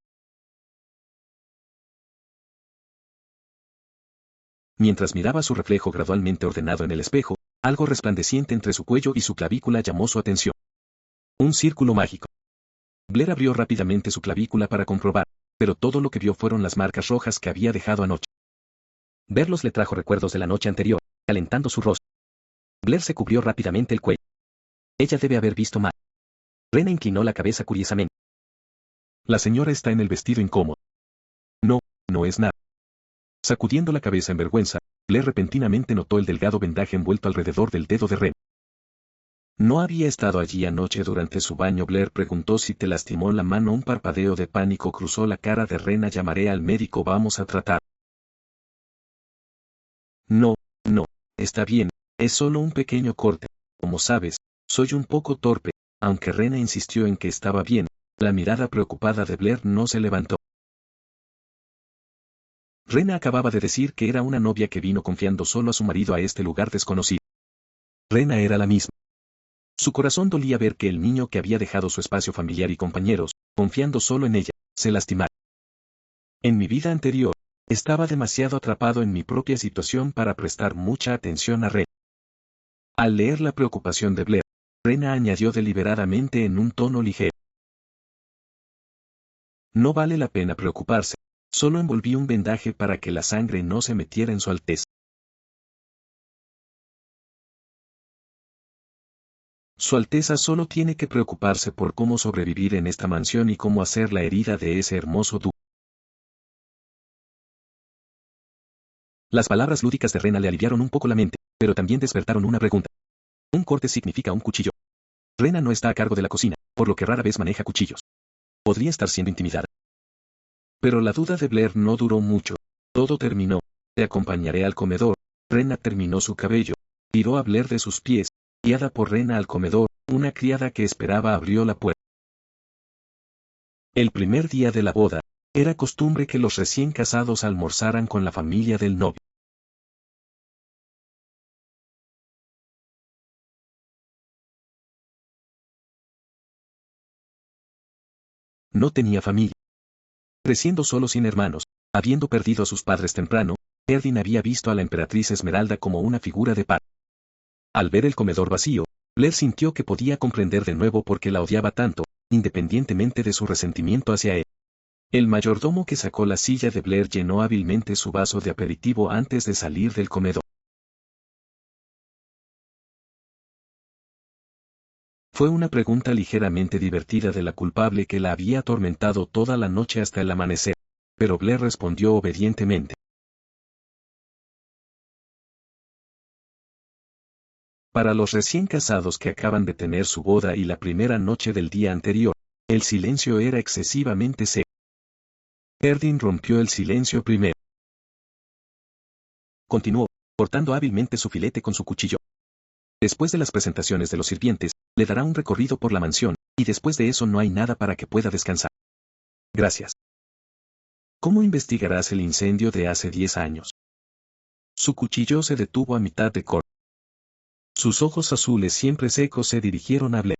Mientras miraba su reflejo gradualmente ordenado en el espejo, algo resplandeciente entre su cuello y su clavícula llamó su atención. Un círculo mágico. Blair abrió rápidamente su clavícula para comprobar, pero todo lo que vio fueron las marcas rojas que había dejado anoche. Verlos le trajo recuerdos de la noche anterior, calentando su rostro. Blair se cubrió rápidamente el cuello. Ella debe haber visto mal. Rena inclinó la cabeza curiosamente. La señora está en el vestido incómodo. No, no es nada. Sacudiendo la cabeza en vergüenza, Blair repentinamente notó el delgado vendaje envuelto alrededor del dedo de Rena. ¿No había estado allí anoche durante su baño? Blair preguntó. Si te lastimó la mano. Un parpadeo de pánico cruzó la cara de Rena. Llamaré al médico. Vamos a tratar. No, no, está bien, es solo un pequeño corte. Como sabes, soy un poco torpe, aunque Rena insistió en que estaba bien, La mirada preocupada de Blair no se levantó. Rena acababa de decir que era una novia que vino confiando solo a su marido a este lugar desconocido. Rena era la misma. Su corazón dolía ver que el niño que había dejado su espacio familiar y compañeros, confiando solo en ella, se lastimara. En mi vida anterior, estaba demasiado atrapado en mi propia situación para prestar mucha atención a Rena. Al leer la preocupación de Blair, Rena añadió deliberadamente en un tono ligero. No vale la pena preocuparse, solo envolví un vendaje para que la sangre no se metiera en su alteza. Su Alteza solo tiene que preocuparse por cómo sobrevivir en esta mansión y cómo hacer la herida de ese hermoso duque. Las palabras lúdicas de Rena le aliviaron un poco la mente, pero también despertaron una pregunta. ¿Un corte significa un cuchillo? Rena no está a cargo de la cocina, por lo que rara vez maneja cuchillos. ¿Podría estar siendo intimidada? Pero la duda de Blair no duró mucho. Todo terminó. Te acompañaré al comedor. Rena terminó su cabello. Tiró a Blair de sus pies. Guiada por Rena al comedor, una criada que esperaba abrió la puerta. El primer día de la boda, era costumbre que los recién casados almorzaran con la familia del novio. No tenía familia. Creciendo solo sin hermanos, habiendo perdido a sus padres temprano, Erdin había visto a la emperatriz Esmeralda como una figura de paz. Al ver el comedor vacío, Blair sintió que podía comprender de nuevo por qué la odiaba tanto, independientemente de su resentimiento hacia él. El mayordomo que sacó la silla de Blair llenó hábilmente su vaso de aperitivo antes de salir del comedor. Fue una pregunta ligeramente divertida de la culpable que la había atormentado toda la noche hasta el amanecer, pero Blair respondió obedientemente. Para los recién casados que acaban de tener su boda y la primera noche del día anterior, el silencio era excesivamente seco. Erdin rompió el silencio primero. Continuó, cortando hábilmente su filete con su cuchillo. Después de las presentaciones de los sirvientes, le dará un recorrido por la mansión, y después de eso no hay nada para que pueda descansar. Gracias. ¿Cómo investigarás el incendio de hace 10 años? Su cuchillo se detuvo a mitad de corte. Sus ojos azules siempre secos se dirigieron a Blair.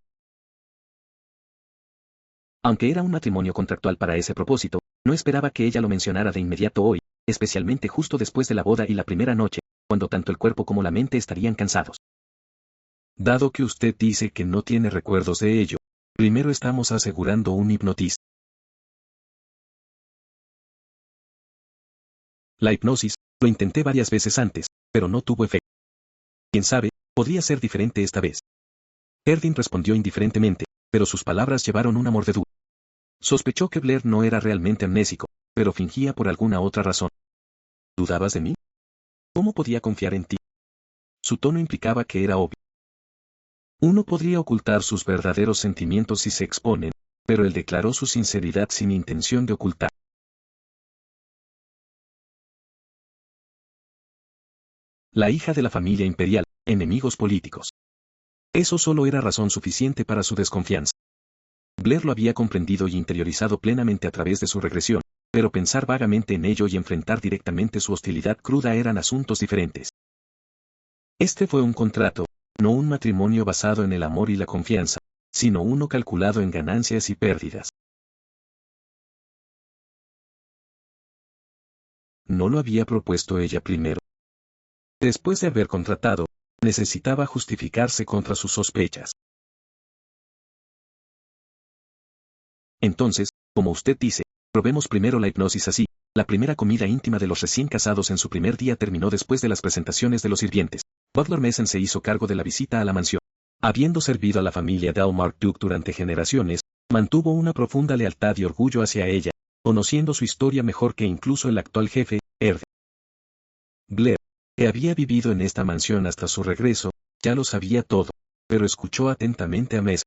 Aunque era un matrimonio contractual para ese propósito, no esperaba que ella lo mencionara de inmediato hoy, especialmente justo después de la boda y la primera noche, cuando tanto el cuerpo como la mente estarían cansados. Dado que usted dice que no tiene recuerdos de ello, primero estamos asegurando un hipnotista. La hipnosis, lo intenté varias veces antes, pero no tuvo efecto. Quién sabe, podría ser diferente esta vez. Erdin respondió indiferentemente, pero sus palabras llevaron una mordedura. Sospechó que Blair no era realmente amnésico, pero fingía por alguna otra razón. ¿Dudabas de mí? ¿Cómo podía confiar en ti? Su tono implicaba que era obvio. Uno podría ocultar sus verdaderos sentimientos si se exponen, pero él declaró su sinceridad sin intención de ocultar. La hija de la familia imperial, enemigos políticos. Eso solo era razón suficiente para su desconfianza. Blair lo había comprendido y interiorizado plenamente a través de su regresión, pero pensar vagamente en ello y enfrentar directamente su hostilidad cruda eran asuntos diferentes. Este fue un contrato, no un matrimonio basado en el amor y la confianza, sino uno calculado en ganancias y pérdidas. ¿No lo había propuesto ella primero? Después de haber contratado, necesitaba justificarse contra sus sospechas. Entonces, como usted dice, probemos primero la hipnosis así. La primera comida íntima de los recién casados en su primer día terminó después de las presentaciones de los sirvientes. Butler Mason se hizo cargo de la visita a la mansión. Habiendo servido a la familia Dalmark-Duke durante generaciones, mantuvo una profunda lealtad y orgullo hacia ella, conociendo su historia mejor que incluso el actual jefe, Erdin. Blair, que había vivido en esta mansión hasta su regreso, ya lo sabía todo, pero escuchó atentamente a Mason.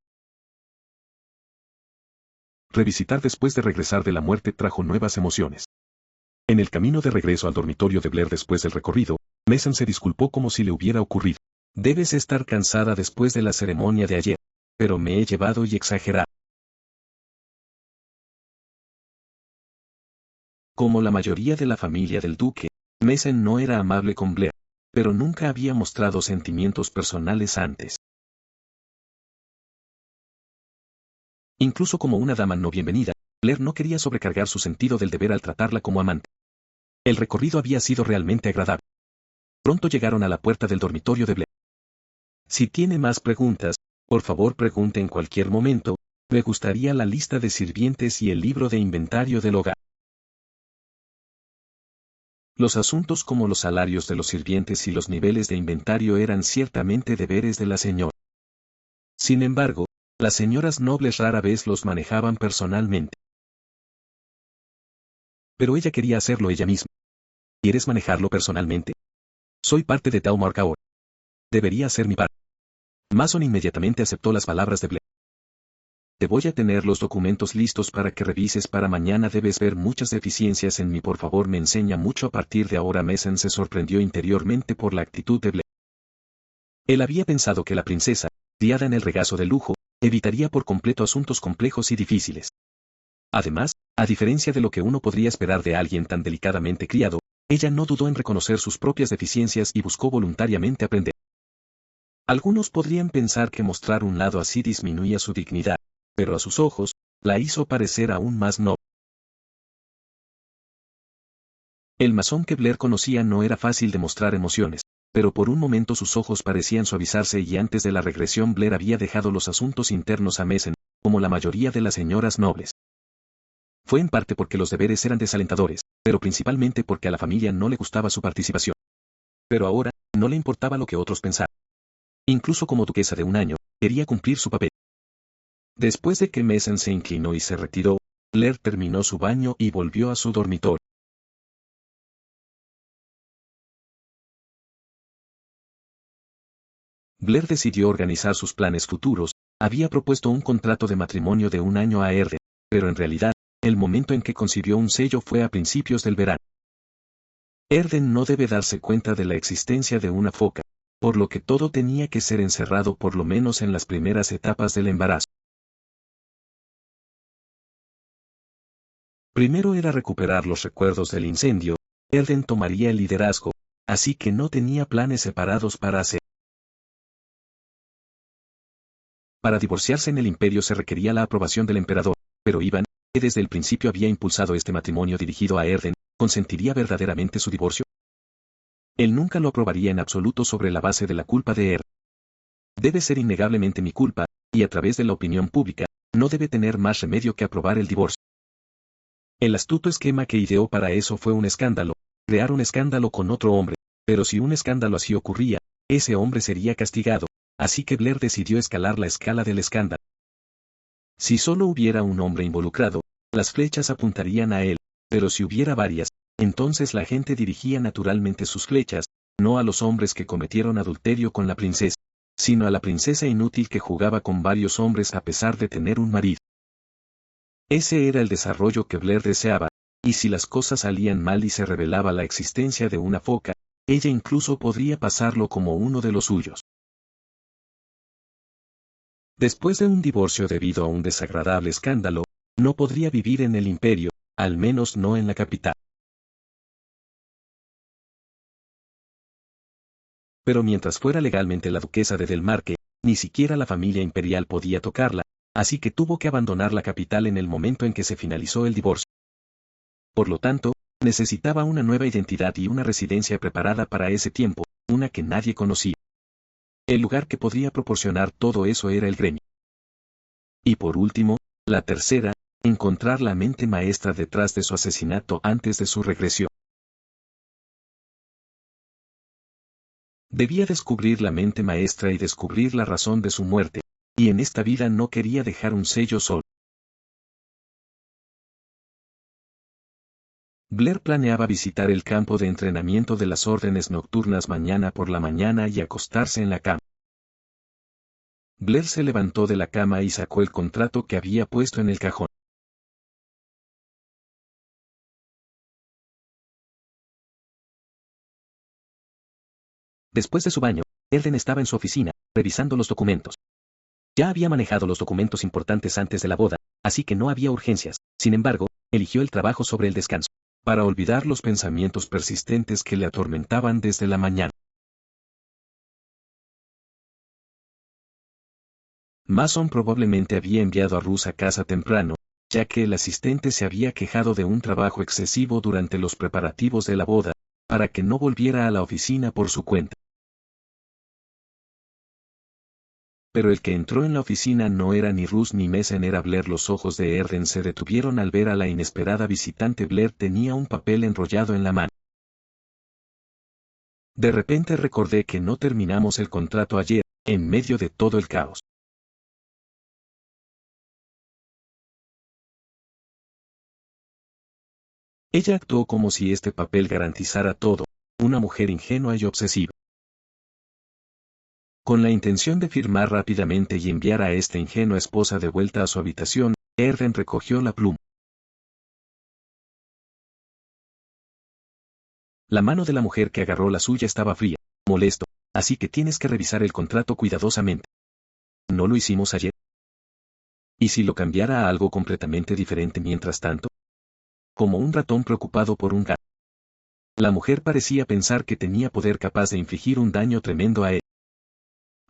Revisitar después de regresar de la muerte trajo nuevas emociones. En el camino de regreso al dormitorio de Blair después del recorrido, Mason se disculpó como si le hubiera ocurrido. Debes estar cansada después de la ceremonia de ayer, pero me he llevado y exagerado. Como la mayoría de la familia del duque, Mason no era amable con Blair, pero nunca había mostrado sentimientos personales antes. Incluso como una dama no bienvenida, Blair no quería sobrecargar su sentido del deber al tratarla como amante. El recorrido había sido realmente agradable. Pronto llegaron a la puerta del dormitorio de Blair. Si tiene más preguntas, por favor pregunte en cualquier momento. Me gustaría la lista de sirvientes y el libro de inventario del hogar. Los asuntos como los salarios de los sirvientes y los niveles de inventario eran ciertamente deberes de la señora. Sin embargo, las señoras nobles rara vez los manejaban personalmente. Pero ella quería hacerlo ella misma. ¿Quieres manejarlo personalmente? Soy parte de Taumark ahora. Debería ser mi parte. Mason inmediatamente aceptó las palabras de Blair. Te voy a tener los documentos listos para que revises para mañana. Debes ver muchas deficiencias en mí. Por favor, me enseña mucho a partir de ahora. Mason se sorprendió interiormente por la actitud de Blair. Él había pensado que la princesa, criada en el regazo del lujo, evitaría por completo asuntos complejos y difíciles. Además, a diferencia de lo que uno podría esperar de alguien tan delicadamente criado, ella no dudó en reconocer sus propias deficiencias y buscó voluntariamente aprender. Algunos podrían pensar que mostrar un lado así disminuía su dignidad, pero a sus ojos, la hizo parecer aún más noble. El masón que Blair conocía no era fácil de mostrar emociones, pero por un momento sus ojos parecían suavizarse y antes de la regresión Blair había dejado los asuntos internos a Mason, como la mayoría de las señoras nobles. Fue en parte porque los deberes eran desalentadores, pero principalmente porque a la familia no le gustaba su participación. Pero ahora, no le importaba lo que otros pensaran. Incluso como duquesa de un año, quería cumplir su papel. Después de que Mason se inclinó y se retiró, Blair terminó su baño y volvió a su dormitorio. Blair decidió organizar sus planes futuros. Había propuesto un contrato de matrimonio de 1 año a Erden, pero en realidad, el momento en que concibió un sello fue a principios del verano. Erden no debe darse cuenta de la existencia de una foca, por lo que todo tenía que ser encerrado por lo menos en las primeras etapas del embarazo. Primero era recuperar los recuerdos del incendio. Erden tomaría el liderazgo, así que no tenía planes separados para hacer. Para divorciarse en el imperio se requería la aprobación del emperador, pero Iván, que desde el principio había impulsado este matrimonio dirigido a Erden, ¿consentiría verdaderamente su divorcio? Él nunca lo aprobaría en absoluto sobre la base de la culpa de Erden. Debe ser innegablemente mi culpa, y a través de la opinión pública, no debe tener más remedio que aprobar el divorcio. El astuto esquema que ideó para eso fue un escándalo, crear un escándalo con otro hombre, pero si un escándalo así ocurría, ese hombre sería castigado, así que Blair decidió escalar la escala del escándalo. Si solo hubiera un hombre involucrado, las flechas apuntarían a él, pero si hubiera varias, entonces la gente dirigía naturalmente sus flechas, no a los hombres que cometieron adulterio con la princesa, sino a la princesa inútil que jugaba con varios hombres a pesar de tener un marido. Ese era el desarrollo que Blair deseaba, y si las cosas salían mal y se revelaba la existencia de una foca, ella incluso podría pasarlo como uno de los suyos. Después de un divorcio debido a un desagradable escándalo, no podría vivir en el imperio, al menos no en la capital. Pero mientras fuera legalmente la duquesa de Delmarque, ni siquiera la familia imperial podía tocarla, así que tuvo que abandonar la capital en el momento en que se finalizó el divorcio. Por lo tanto, necesitaba una nueva identidad y una residencia preparada para ese tiempo, una que nadie conocía. El lugar que podría proporcionar todo eso era el gremio. Y por último, la tercera, encontrar la mente maestra detrás de su asesinato antes de su regresión. Debía descubrir la mente maestra y descubrir la razón de su muerte, y en esta vida no quería dejar un sello solo. Blair planeaba visitar el campo de entrenamiento de las órdenes nocturnas mañana por la mañana y acostarse en la cama. Blair se levantó de la cama y sacó el contrato que había puesto en el cajón. Después de su baño, Erden estaba en su oficina, revisando los documentos. Ya había manejado los documentos importantes antes de la boda, así que no había urgencias. Sin embargo, eligió el trabajo sobre el descanso. para olvidar los pensamientos persistentes que le atormentaban desde la mañana. Mason probablemente había enviado a Ruth a casa temprano, ya que el asistente se había quejado de un trabajo excesivo durante los preparativos de la boda, para que no volviera a la oficina por su cuenta. Pero el que entró en la oficina no era ni Ruth ni Mason, era Blair. Los ojos de Erden se detuvieron al ver a la inesperada visitante. Blair tenía un papel enrollado en la mano. De repente recordé que no terminamos el contrato ayer, en medio de todo el caos. Ella actuó como si este papel garantizara todo, una mujer ingenua y obsesiva. Con la intención de firmar rápidamente y enviar a esta ingenua esposa de vuelta a su habitación, Erden recogió la pluma. La mano de la mujer que agarró la suya estaba fría, molesto, así que tienes que revisar el contrato cuidadosamente. ¿No lo hicimos ayer? ¿Y si lo cambiara a algo completamente diferente mientras tanto? Como un ratón preocupado por un gato. La mujer parecía pensar que tenía poder capaz de infligir un daño tremendo a él.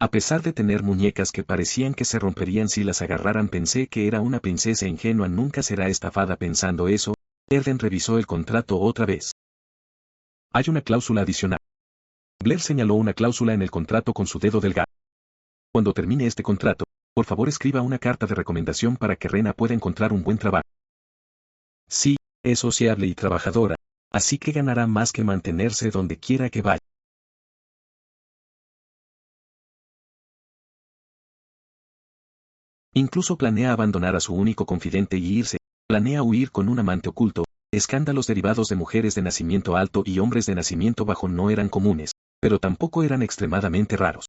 A pesar de tener muñecas que parecían que se romperían si las agarraran, pensé que era una princesa ingenua. Nunca será estafada. Pensando eso, Erden revisó el contrato otra vez. Hay una cláusula adicional. Blair señaló una cláusula en el contrato con su dedo delgado. Cuando termine este contrato, por favor escriba una carta de recomendación para que Rena pueda encontrar un buen trabajo. Sí, es sociable y trabajadora, así que ganará más que mantenerse donde quiera que vaya. Incluso planea abandonar a su único confidente y irse, planea huir con un amante oculto. Escándalos derivados de mujeres de nacimiento alto y hombres de nacimiento bajo no eran comunes, pero tampoco eran extremadamente raros.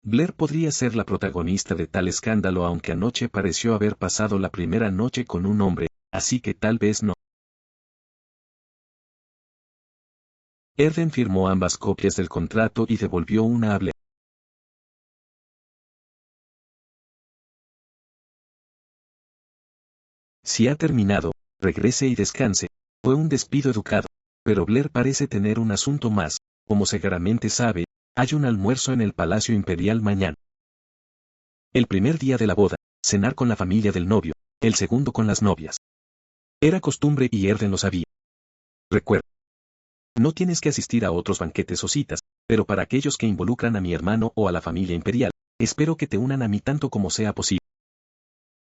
Blair podría ser la protagonista de tal escándalo, aunque anoche pareció haber pasado la primera noche con un hombre, así que tal vez no. Erden firmó ambas copias del contrato y devolvió una a Blair. Si ha terminado, regrese y descanse. Fue un despido educado, pero Blair parece tener un asunto más. Como seguramente sabe, hay un almuerzo en el Palacio Imperial mañana. El primer día de la boda, cenar con la familia del novio, el segundo con las novias. Era costumbre y Erden lo sabía. Recuerda. No tienes que asistir a otros banquetes o citas, pero para aquellos que involucran a mi hermano o a la familia imperial, espero que te unan a mí tanto como sea posible.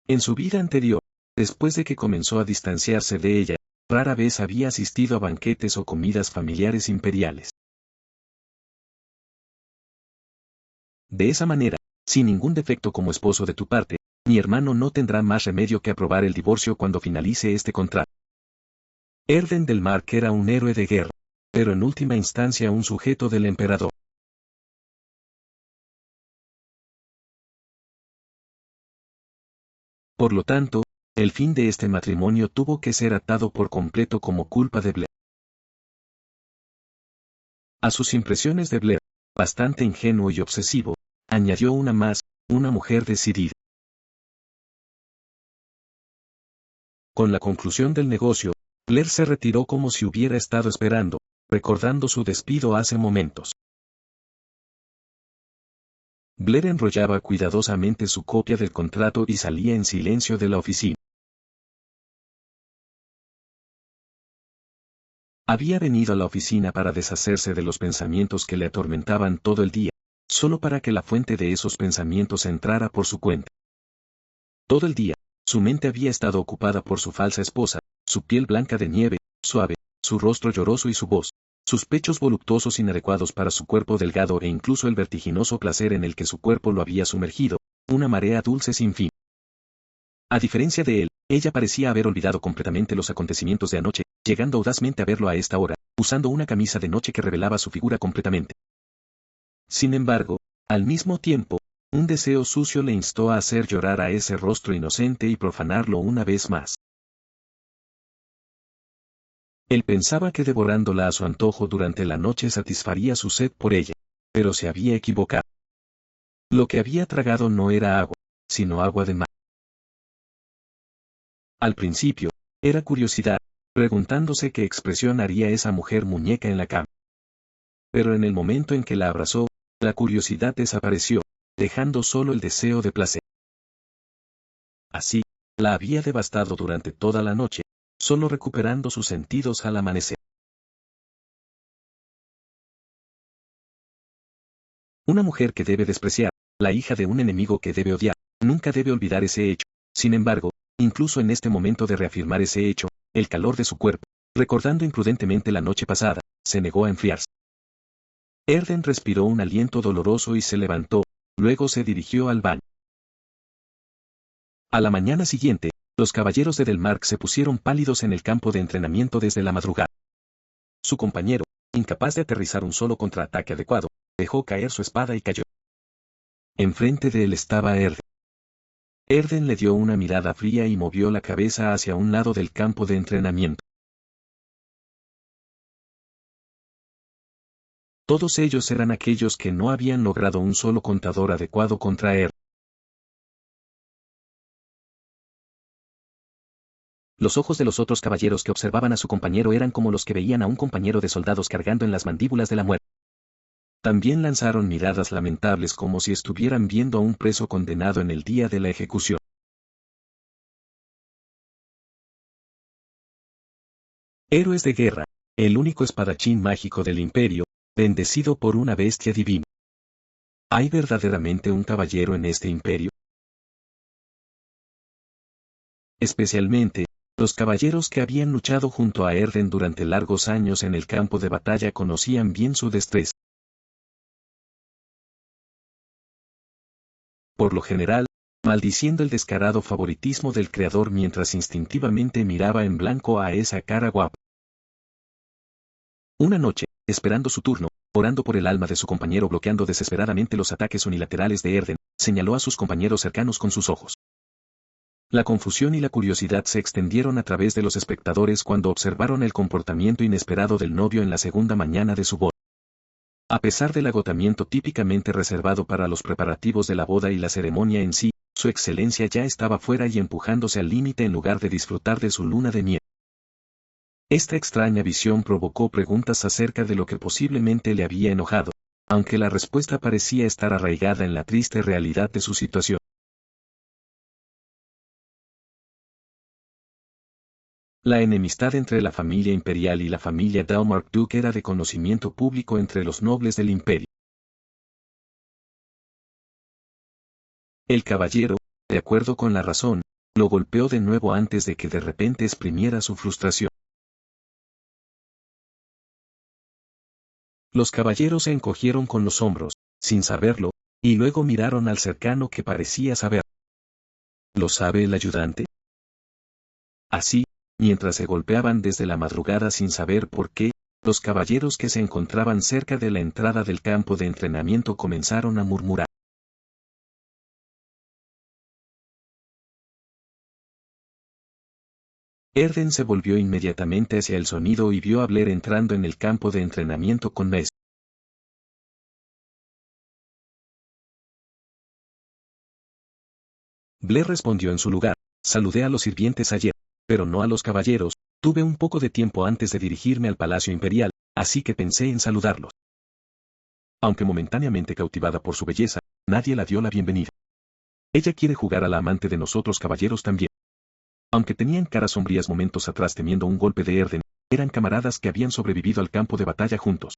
En su vida anterior, después de que comenzó a distanciarse de ella, rara vez había asistido a banquetes o comidas familiares imperiales. De esa manera, sin ningún defecto como esposo de tu parte, mi hermano no tendrá más remedio que aprobar el divorcio cuando finalice este contrato. Erden del Mark era un héroe de guerra, pero en última instancia un sujeto del emperador. Por lo tanto, el fin de este matrimonio tuvo que ser atado por completo como culpa de Blair. A sus impresiones de Blair, bastante ingenuo y obsesivo, añadió una más, una mujer decidida. Con la conclusión del negocio, Blair se retiró como si hubiera estado esperando, recordando su despido hace momentos. Blair enrollaba cuidadosamente su copia del contrato y salía en silencio de la oficina. Había venido a la oficina para deshacerse de los pensamientos que le atormentaban todo el día, solo para que la fuente de esos pensamientos entrara por su cuenta. Todo el día, su mente había estado ocupada por su falsa esposa, su piel blanca de nieve, suave, su rostro lloroso y su voz, sus pechos voluptuosos inadecuados para su cuerpo delgado e incluso el vertiginoso placer en el que su cuerpo lo había sumergido, una marea dulce sin fin. A diferencia de él, ella parecía haber olvidado completamente los acontecimientos de anoche, llegando audazmente a verlo a esta hora, usando una camisa de noche que revelaba su figura completamente. Sin embargo, al mismo tiempo, un deseo sucio le instó a hacer llorar a ese rostro inocente y profanarlo una vez más. Él pensaba que devorándola a su antojo durante la noche satisfaría su sed por ella, pero se había equivocado. Lo que había tragado no era agua, sino agua de mar. Al principio, era curiosidad, preguntándose qué expresión haría esa mujer muñeca en la cama. Pero en el momento en que la abrazó, la curiosidad desapareció, dejando solo el deseo de placer. Así, la había devastado durante toda la noche, solo recuperando sus sentidos al amanecer. Una mujer que debe despreciar, la hija de un enemigo que debe odiar, nunca debe olvidar ese hecho. Sin embargo, incluso en este momento de reafirmar ese hecho, el calor de su cuerpo, recordando imprudentemente la noche pasada, se negó a enfriarse. Erden respiró un aliento doloroso y se levantó, luego se dirigió al baño. A la mañana siguiente, los caballeros de Delmark se pusieron pálidos en el campo de entrenamiento desde la madrugada. Su compañero, incapaz de aterrizar un solo contraataque adecuado, dejó caer su espada y cayó. Enfrente de él estaba Erden. Erden le dio una mirada fría y movió la cabeza hacia un lado del campo de entrenamiento. Todos ellos eran aquellos que no habían logrado un solo contador adecuado contra Erden. Los ojos de los otros caballeros que observaban a su compañero eran como los que veían a un compañero de soldados cargando en las mandíbulas de la muerte. También lanzaron miradas lamentables como si estuvieran viendo a un preso condenado en el día de la ejecución. Héroes de guerra, el único espadachín mágico del imperio, bendecido por una bestia divina. ¿Hay verdaderamente un caballero en este imperio? Especialmente, los caballeros que habían luchado junto a Erden durante largos años en el campo de batalla conocían bien su destreza. Por lo general, maldiciendo el descarado favoritismo del creador mientras instintivamente miraba en blanco a esa cara guapa. Una noche, esperando su turno, orando por el alma de su compañero bloqueando desesperadamente los ataques unilaterales de Erden, señaló a sus compañeros cercanos con sus ojos. La confusión y la curiosidad se extendieron a través de los espectadores cuando observaron el comportamiento inesperado del novio en la segunda mañana de su boda. A pesar del agotamiento típicamente reservado para los preparativos de la boda y la ceremonia en sí, su excelencia ya estaba fuera y empujándose al límite en lugar de disfrutar de su luna de miel. Esta extraña visión provocó preguntas acerca de lo que posiblemente le había enojado, aunque la respuesta parecía estar arraigada en la triste realidad de su situación. La enemistad entre la familia imperial y la familia Dalmark-Duke era de conocimiento público entre los nobles del imperio. El caballero, de acuerdo con la razón, lo golpeó de nuevo antes de que de repente exprimiera su frustración. Los caballeros se encogieron con los hombros, sin saberlo, y luego miraron al cercano que parecía saber. ¿Lo sabe el ayudante? Así, mientras se golpeaban desde la madrugada sin saber por qué, los caballeros que se encontraban cerca de la entrada del campo de entrenamiento comenzaron a murmurar. Erden se volvió inmediatamente hacia el sonido y vio a Blair entrando en el campo de entrenamiento con Mes. Blair respondió en su lugar: saludé a los sirvientes ayer, pero no a los caballeros, tuve un poco de tiempo antes de dirigirme al Palacio Imperial, así que pensé en saludarlos. Aunque momentáneamente cautivada por su belleza, nadie la dio la bienvenida. Ella quiere jugar a la amante de nosotros caballeros también. Aunque tenían caras sombrías momentos atrás temiendo un golpe de Erden, eran camaradas que habían sobrevivido al campo de batalla juntos.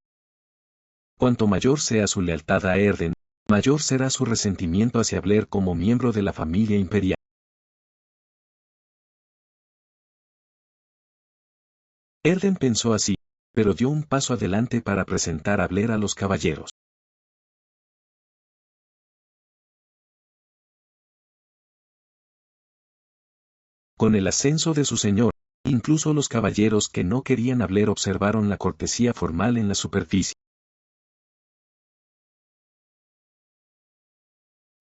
Cuanto mayor sea su lealtad a Erden, mayor será su resentimiento hacia Blair como miembro de la familia imperial. Erden pensó así, pero dio un paso adelante para presentar a Blair a los caballeros. Con el ascenso de su señor, incluso los caballeros que no querían a Blair observaron la cortesía formal en la superficie.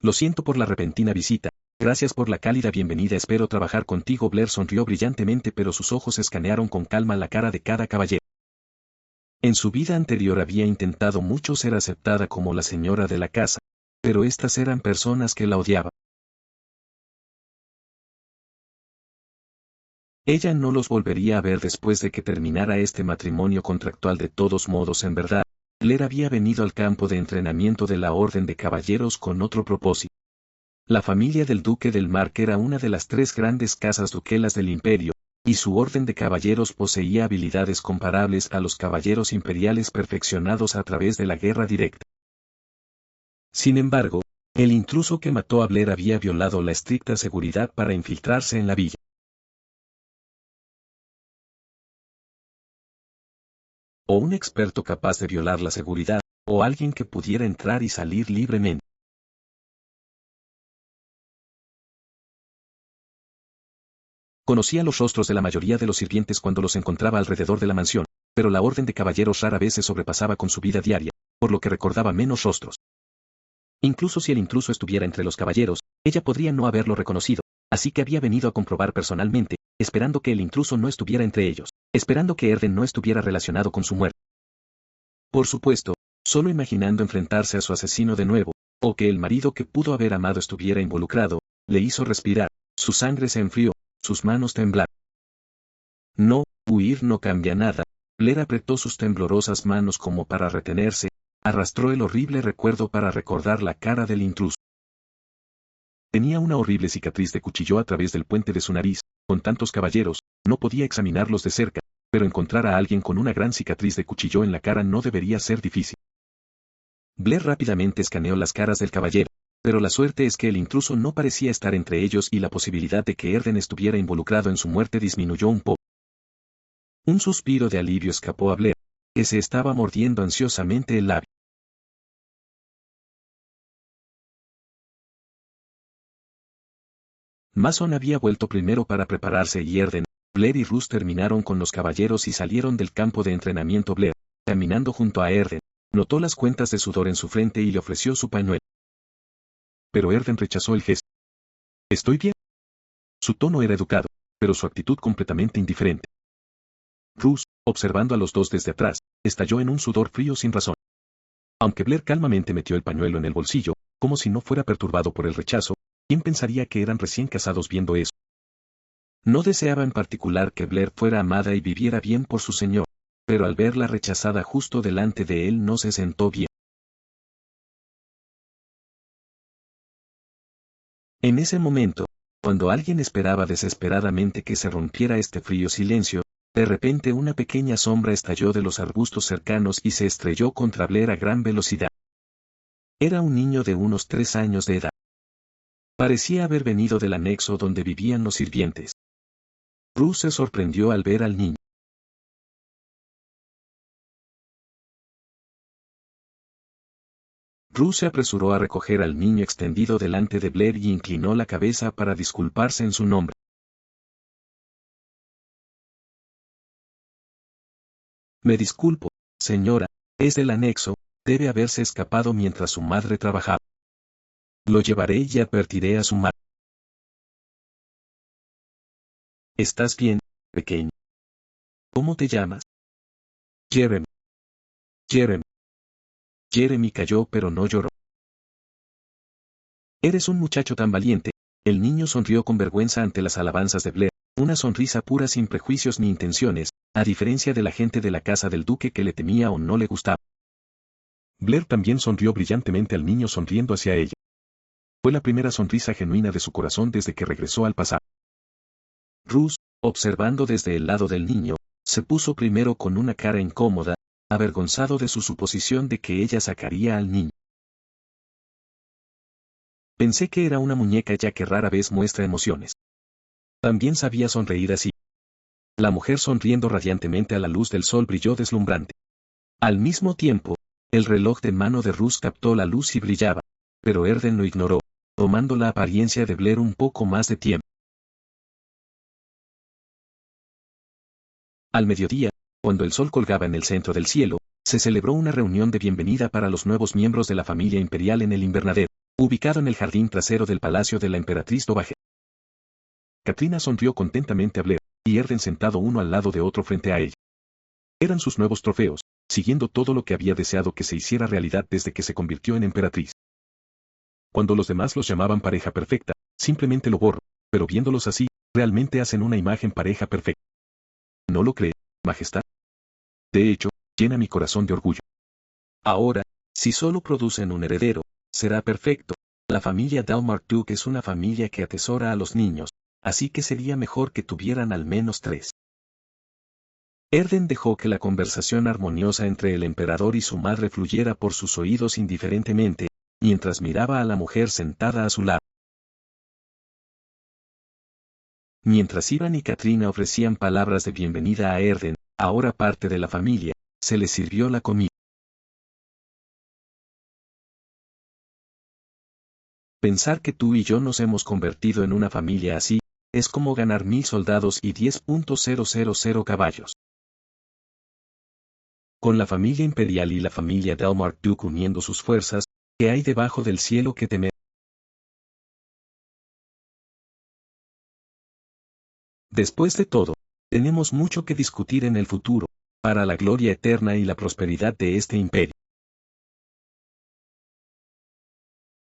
Lo siento por la repentina visita, gracias por la cálida bienvenida, espero trabajar contigo. Blair sonrió brillantemente, pero sus ojos escanearon con calma la cara de cada caballero. En su vida anterior había intentado mucho ser aceptada como la señora de la casa, pero estas eran personas que la odiaban. Ella no los volvería a ver después de que terminara este matrimonio contractual. De todos modos, en verdad, Blair había venido al campo de entrenamiento de la Orden de Caballeros con otro propósito. La familia del Duque del Mark era una de las 3 grandes casas duquelas del imperio, y su orden de caballeros poseía habilidades comparables a los caballeros imperiales perfeccionados a través de la guerra directa. Sin embargo, el intruso que mató a Blair había violado la estricta seguridad para infiltrarse en la villa. O un experto capaz de violar la seguridad, o alguien que pudiera entrar y salir libremente. Conocía los rostros de la mayoría de los sirvientes cuando los encontraba alrededor de la mansión, pero la orden de caballeros rara vez se sobrepasaba con su vida diaria, por lo que recordaba menos rostros. Incluso si el intruso estuviera entre los caballeros, ella podría no haberlo reconocido, así que había venido a comprobar personalmente, esperando que el intruso no estuviera entre ellos, esperando que Erden no estuviera relacionado con su muerte. Por supuesto, solo imaginando enfrentarse a su asesino de nuevo, o que el marido que pudo haber amado estuviera involucrado, le hizo respirar, su sangre se enfrió, sus manos temblaron. No, huir no cambia nada. Blair apretó sus temblorosas manos como para retenerse, arrastró el horrible recuerdo para recordar la cara del intruso. Tenía una horrible cicatriz de cuchillo a través del puente de su nariz. Con tantos caballeros, no podía examinarlos de cerca, pero encontrar a alguien con una gran cicatriz de cuchillo en la cara no debería ser difícil. Blair rápidamente escaneó las caras del caballero, pero la suerte es que el intruso no parecía estar entre ellos y la posibilidad de que Erden estuviera involucrado en su muerte disminuyó un poco. Un suspiro de alivio escapó a Blair, que se estaba mordiendo ansiosamente el labio. Mason había vuelto primero para prepararse y Erden, Blair y Roose terminaron con los caballeros y salieron del campo de entrenamiento. Blair, caminando junto a Erden, notó las cuentas de sudor en su frente y le ofreció su pañuelo. Pero Erden rechazó el gesto. ¿Estoy bien? Su tono era educado, pero su actitud completamente indiferente. Roose, observando a los dos desde atrás, estalló en un sudor frío sin razón. Aunque Blair calmamente metió el pañuelo en el bolsillo, como si no fuera perturbado por el rechazo, ¿quién pensaría que eran recién casados viendo eso? No deseaba en particular que Blair fuera amada y viviera bien por su señor, pero al verla rechazada justo delante de él no se sentó bien. En ese momento, cuando alguien esperaba desesperadamente que se rompiera este frío silencio, de repente una pequeña sombra estalló de los arbustos cercanos y se estrelló contra Blair a gran velocidad. Era un niño de unos 3 años de edad. Parecía haber venido del anexo donde vivían los sirvientes. Roose se sorprendió al ver al niño. Roose se apresuró a recoger al niño extendido delante de Blair y inclinó la cabeza para disculparse en su nombre. Me disculpo, señora, es del anexo, debe haberse escapado mientras su madre trabajaba. Lo llevaré y advertiré a su madre. ¿Estás bien, pequeño? ¿Cómo te llamas? Jeremy. Jeremy. Jeremy cayó pero no lloró. Eres un muchacho tan valiente. El niño sonrió con vergüenza ante las alabanzas de Blair, una sonrisa pura sin prejuicios ni intenciones, a diferencia de la gente de la casa del duque que le temía o no le gustaba. Blair también sonrió brillantemente al niño sonriendo hacia ella. Fue la primera sonrisa genuina de su corazón desde que regresó al pasado. Roose, observando desde el lado del niño, se puso primero con una cara incómoda, avergonzado de su suposición de que ella sacaría al niño. Pensé que era una muñeca ya que rara vez muestra emociones. También sabía sonreír así. La mujer sonriendo radiantemente a la luz del sol brilló deslumbrante. Al mismo tiempo, el reloj de mano de Roose captó la luz y brillaba, pero Erden lo ignoró, tomando la apariencia de Blair un poco más de tiempo. Al mediodía, cuando el sol colgaba en el centro del cielo, se celebró una reunión de bienvenida para los nuevos miembros de la familia imperial en el invernadero, ubicado en el jardín trasero del palacio de la emperatriz Dowager. Katrina sonrió contentamente a Blair, y Erden sentado uno al lado de otro frente a ella. Eran sus nuevos trofeos, siguiendo todo lo que había deseado que se hiciera realidad desde que se convirtió en emperatriz. Cuando los demás los llamaban pareja perfecta, simplemente lo borro, pero viéndolos así, realmente hacen una imagen pareja perfecta. ¿No lo cree, Majestad? De hecho, llena mi corazón de orgullo. Ahora, si solo producen un heredero, será perfecto. La familia Dalmar-Duke es una familia que atesora a los niños, así que sería mejor que tuvieran al menos 3. Erden dejó que la conversación armoniosa entre el emperador y su madre fluyera por sus oídos indiferentemente, mientras miraba a la mujer sentada a su lado. Mientras Ivan y Katrina ofrecían palabras de bienvenida a Erden, ahora parte de la familia, se les sirvió la comida. Pensar que tú y yo nos hemos convertido en una familia así, es como ganar 1000 soldados y 10.000 caballos. Con la familia imperial y la familia Dalmar-Duke uniendo sus fuerzas, ¿qué hay debajo del cielo que temer? Después de todo, tenemos mucho que discutir en el futuro, para la gloria eterna y la prosperidad de este imperio.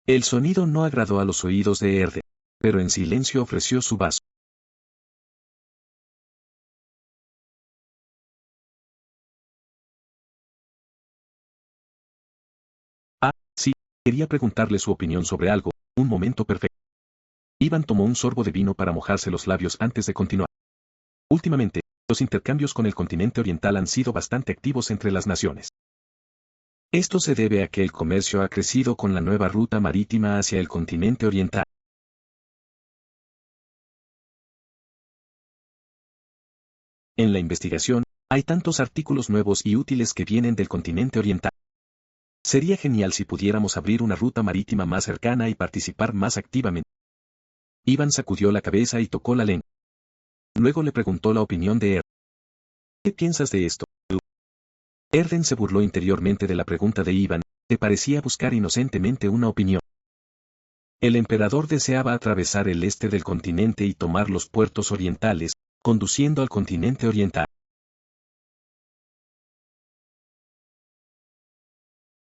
El sonido no agradó a los oídos de Erden, pero en silencio ofreció su vaso. Ah, sí, quería preguntarle su opinión sobre algo, un momento perfecto. Ivan tomó un sorbo de vino para mojarse los labios antes de continuar. Últimamente, los intercambios con el continente oriental han sido bastante activos entre las naciones. Esto se debe a que el comercio ha crecido con la nueva ruta marítima hacia el continente oriental. En la investigación, hay tantos artículos nuevos y útiles que vienen del continente oriental. Sería genial si pudiéramos abrir una ruta marítima más cercana y participar más activamente. Ivan sacudió la cabeza y tocó la lengua. Luego le preguntó la opinión de Erden. ¿Qué piensas de esto, tú? Erden se burló interiormente de la pregunta de Ivan, que parecía buscar inocentemente una opinión. El emperador deseaba atravesar el este del continente y tomar los puertos orientales, conduciendo al continente oriental.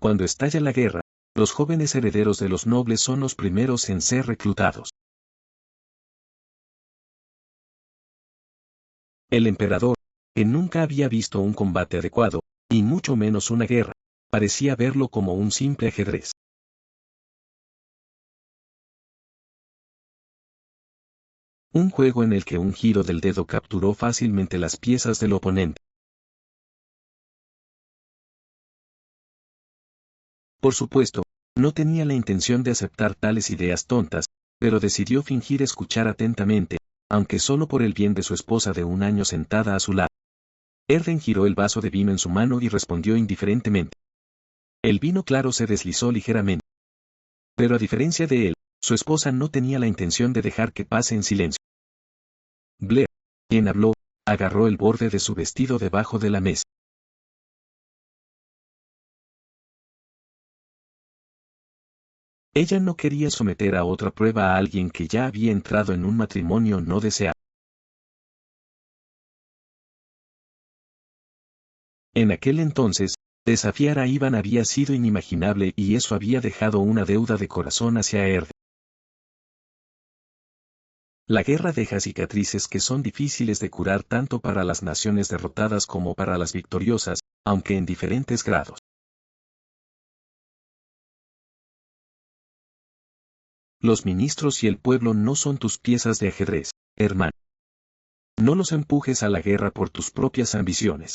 Cuando estalla la guerra, los jóvenes herederos de los nobles son los primeros en ser reclutados. El emperador, que nunca había visto un combate adecuado, y mucho menos una guerra, parecía verlo como un simple ajedrez. Un juego en el que un giro del dedo capturó fácilmente las piezas del oponente. Por supuesto, no tenía la intención de aceptar tales ideas tontas, pero decidió fingir escuchar atentamente, aunque solo por el bien de su esposa de 1 año sentada a su lado. Erden giró el vaso de vino en su mano y respondió indiferentemente. El vino claro se deslizó ligeramente. Pero a diferencia de él, su esposa no tenía la intención de dejar que pase en silencio. Blair, quien habló, agarró el borde de su vestido debajo de la mesa. Ella no quería someter a otra prueba a alguien que ya había entrado en un matrimonio no deseado. En aquel entonces, desafiar a Ivan había sido inimaginable y eso había dejado una deuda de corazón hacia Erden. La guerra deja cicatrices que son difíciles de curar tanto para las naciones derrotadas como para las victoriosas, aunque en diferentes grados. Los ministros y el pueblo no son tus piezas de ajedrez, hermano. No los empujes a la guerra por tus propias ambiciones.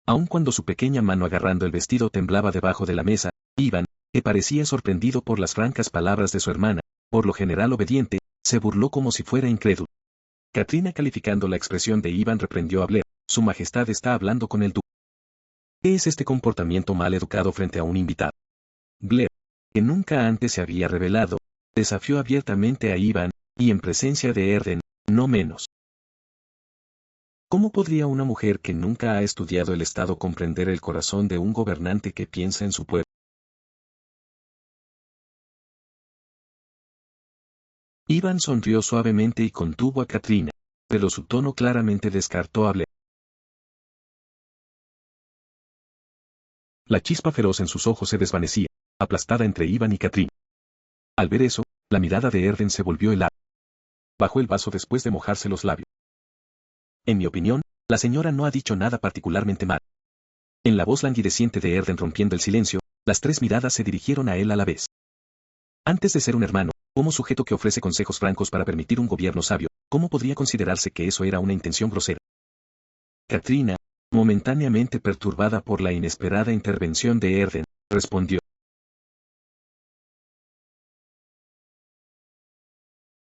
Aun cuando su pequeña mano agarrando el vestido temblaba debajo de la mesa, Ivan, que parecía sorprendido por las francas palabras de su hermana, por lo general obediente, se burló como si fuera incrédulo. Katrina, calificando la expresión de Ivan, reprendió a Blair: Su Majestad está hablando con el duque. ¿Qué es este comportamiento mal educado frente a un invitado? Blair, que nunca antes se había revelado, desafió abiertamente a Ivan, y en presencia de Erden, no menos. ¿Cómo podría una mujer que nunca ha estudiado el Estado comprender el corazón de un gobernante que piensa en su pueblo? Ivan sonrió suavemente y contuvo a Katrina, pero su tono claramente descartó a Blair. La chispa feroz en sus ojos se desvanecía, aplastada entre Ivan y Katrina. Al ver eso, la mirada de Erden se volvió helada. Bajó el vaso después de mojarse los labios. En mi opinión, la señora no ha dicho nada particularmente mal. En la voz languideciente de Erden rompiendo el silencio, las tres miradas se dirigieron a él a la vez. Antes de ser un hermano, como sujeto que ofrece consejos francos para permitir un gobierno sabio, ¿cómo podría considerarse que eso era una intención grosera? Katrina, momentáneamente perturbada por la inesperada intervención de Erden, respondió.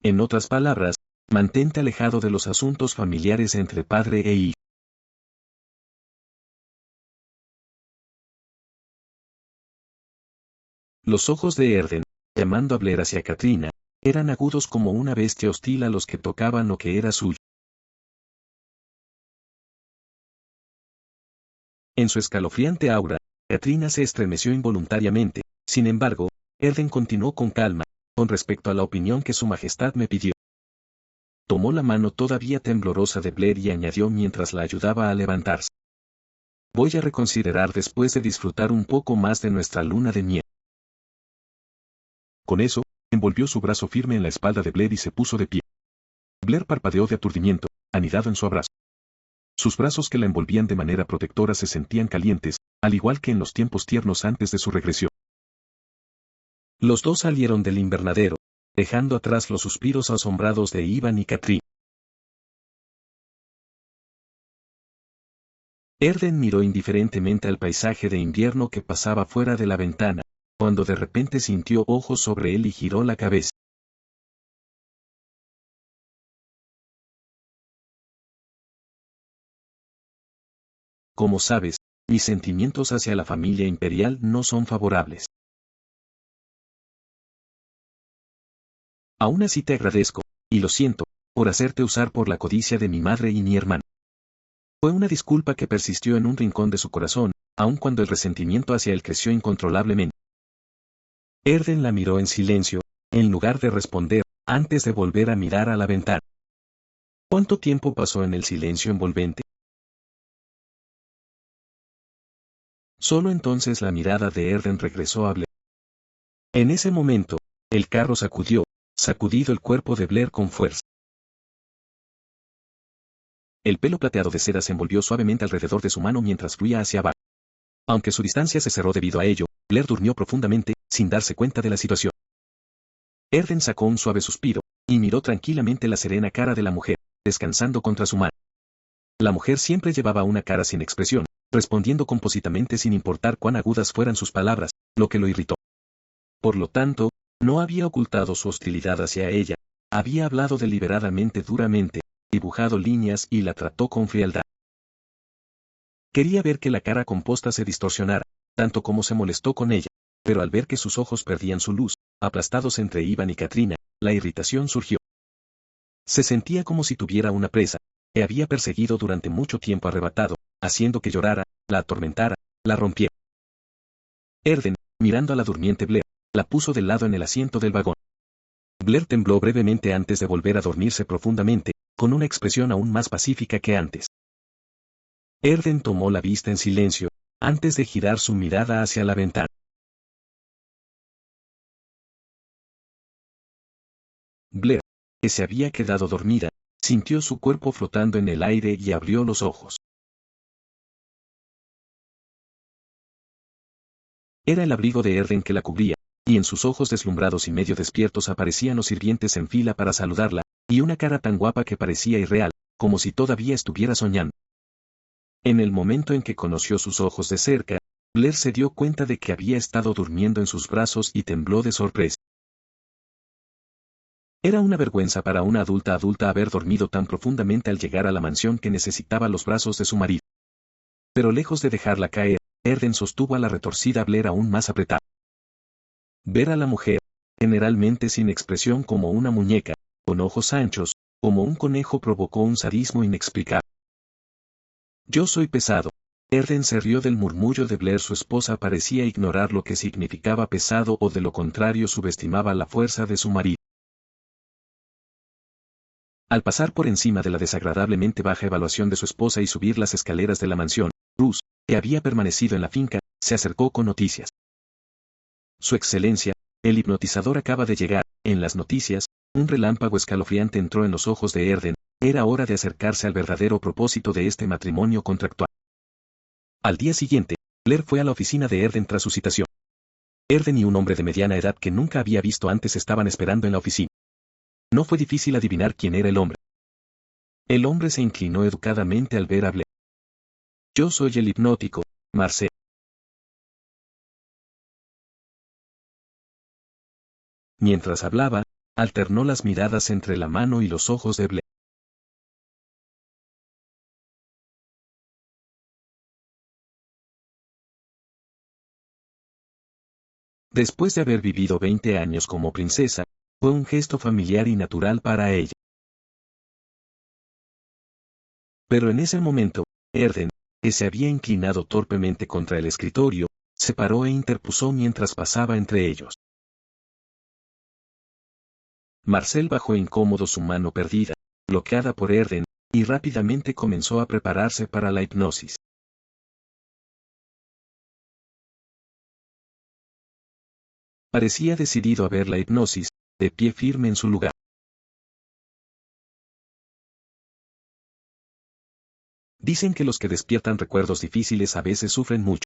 En otras palabras, mantente alejado de los asuntos familiares entre padre e hijo. Los ojos de Erden, llamando a Blair hacia Katrina, eran agudos como una bestia hostil a los que tocaban lo que era suyo. En su escalofriante aura, Katrina se estremeció involuntariamente, sin embargo, Erden continuó con calma, con respecto a la opinión que su majestad me pidió. Tomó la mano todavía temblorosa de Blair y añadió mientras la ayudaba a levantarse. Voy a reconsiderar después de disfrutar un poco más de nuestra luna de miel. Con eso, envolvió su brazo firme en la espalda de Blair y se puso de pie. Blair parpadeó de aturdimiento, anidado en su abrazo. Sus brazos que la envolvían de manera protectora se sentían calientes, al igual que en los tiempos tiernos antes de su regresión. Los dos salieron del invernadero, dejando atrás los suspiros asombrados de Ivan y Katrina. Erden miró indiferentemente al paisaje de invierno que pasaba fuera de la ventana, cuando de repente sintió ojos sobre él y giró la cabeza. Como sabes, mis sentimientos hacia la familia imperial no son favorables. Aún así te agradezco, y lo siento, por hacerte usar por la codicia de mi madre y mi hermano. Fue una disculpa que persistió en un rincón de su corazón, aun cuando el resentimiento hacia él creció incontrolablemente. Erden la miró en silencio, en lugar de responder, antes de volver a mirar a la ventana. ¿Cuánto tiempo pasó en el silencio envolvente? Solo entonces la mirada de Erden regresó a Blair. En ese momento, el carro sacudido el cuerpo de Blair con fuerza. El pelo plateado de seda se envolvió suavemente alrededor de su mano mientras fluía hacia abajo. Aunque su distancia se cerró debido a ello, Blair durmió profundamente, sin darse cuenta de la situación. Erden sacó un suave suspiro, y miró tranquilamente la serena cara de la mujer, descansando contra su mano. La mujer siempre llevaba una cara sin expresión, respondiendo compositamente sin importar cuán agudas fueran sus palabras, lo que lo irritó. Por lo tanto, no había ocultado su hostilidad hacia ella, había hablado deliberadamente duramente, dibujado líneas y la trató con frialdad. Quería ver que la cara compuesta se distorsionara, tanto como se molestó con ella, pero al ver que sus ojos perdían su luz, aplastados entre Ivan y Katrina, la irritación surgió. Se sentía como si tuviera una presa, que había perseguido durante mucho tiempo arrebatado, haciendo que llorara, la atormentara, la rompiera. Erden, mirando a la durmiente Blair, la puso de lado en el asiento del vagón. Blair tembló brevemente antes de volver a dormirse profundamente, con una expresión aún más pacífica que antes. Erden tomó la vista en silencio, antes de girar su mirada hacia la ventana. Blair, que se había quedado dormida, sintió su cuerpo flotando en el aire y abrió los ojos. Era el abrigo de Erden que la cubría, y en sus ojos deslumbrados y medio despiertos aparecían los sirvientes en fila para saludarla, y una cara tan guapa que parecía irreal, como si todavía estuviera soñando. En el momento en que conoció sus ojos de cerca, Blair se dio cuenta de que había estado durmiendo en sus brazos y tembló de sorpresa. Era una vergüenza para una adulta haber dormido tan profundamente al llegar a la mansión que necesitaba los brazos de su marido. Pero lejos de dejarla caer, Erden sostuvo a la retorcida Blair aún más apretada. Ver a la mujer, generalmente sin expresión como una muñeca, con ojos anchos, como un conejo provocó un sadismo inexplicable. Yo soy pesado. Erden se rió del murmullo de Blair. Su esposa parecía ignorar lo que significaba pesado o de lo contrario subestimaba la fuerza de su marido. Al pasar por encima de la desagradablemente baja evaluación de su esposa y subir las escaleras de la mansión, Bruce, que había permanecido en la finca, se acercó con noticias. Su Excelencia, el hipnotizador acaba de llegar. En las noticias, un relámpago escalofriante entró en los ojos de Erden. Era hora de acercarse al verdadero propósito de este matrimonio contractual. Al día siguiente, Blair fue a la oficina de Erden tras su citación. Erden y un hombre de mediana edad que nunca había visto antes estaban esperando en la oficina. No fue difícil adivinar quién era el hombre. El hombre se inclinó educadamente al ver a Blair. Yo soy el hipnótico, Marcel. Mientras hablaba, alternó las miradas entre la mano y los ojos de Blair. Después de haber vivido 20 años como princesa, fue un gesto familiar y natural para ella. Pero en ese momento, Erden, que se había inclinado torpemente contra el escritorio, se paró e interpuso mientras pasaba entre ellos. Marcel bajó incómodo su mano perdida, bloqueada por Erden, y rápidamente comenzó a prepararse para la hipnosis. Parecía decidido a ver la hipnosis, de pie firme en su lugar. Dicen que los que despiertan recuerdos difíciles a veces sufren mucho.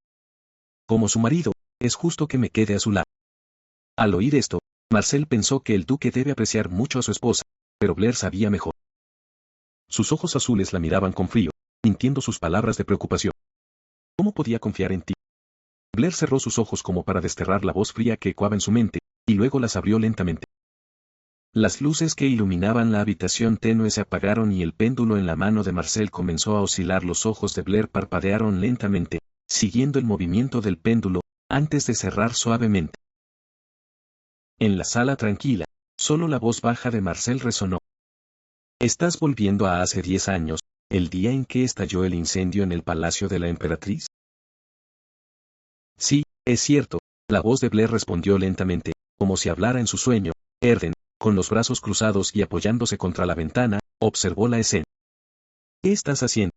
Como su marido, es justo que me quede a su lado. Al oír esto, Marcel pensó que el duque debe apreciar mucho a su esposa, pero Blair sabía mejor. Sus ojos azules la miraban con frío, mintiendo sus palabras de preocupación. ¿Cómo podía confiar en ti? Blair cerró sus ojos como para desterrar la voz fría que ecoaba en su mente, y luego las abrió lentamente. Las luces que iluminaban la habitación tenue se apagaron y el péndulo en la mano de Marcel comenzó a oscilar. Los ojos de Blair parpadearon lentamente, siguiendo el movimiento del péndulo, antes de cerrar suavemente. En la sala tranquila, solo la voz baja de Marcel resonó. ¿Estás volviendo a hace 10 años, el día en que estalló el incendio en el palacio de la emperatriz? Sí, es cierto, la voz de Blair respondió lentamente, como si hablara en su sueño. Erden, con los brazos cruzados y apoyándose contra la ventana, observó la escena. ¿Qué estás haciendo?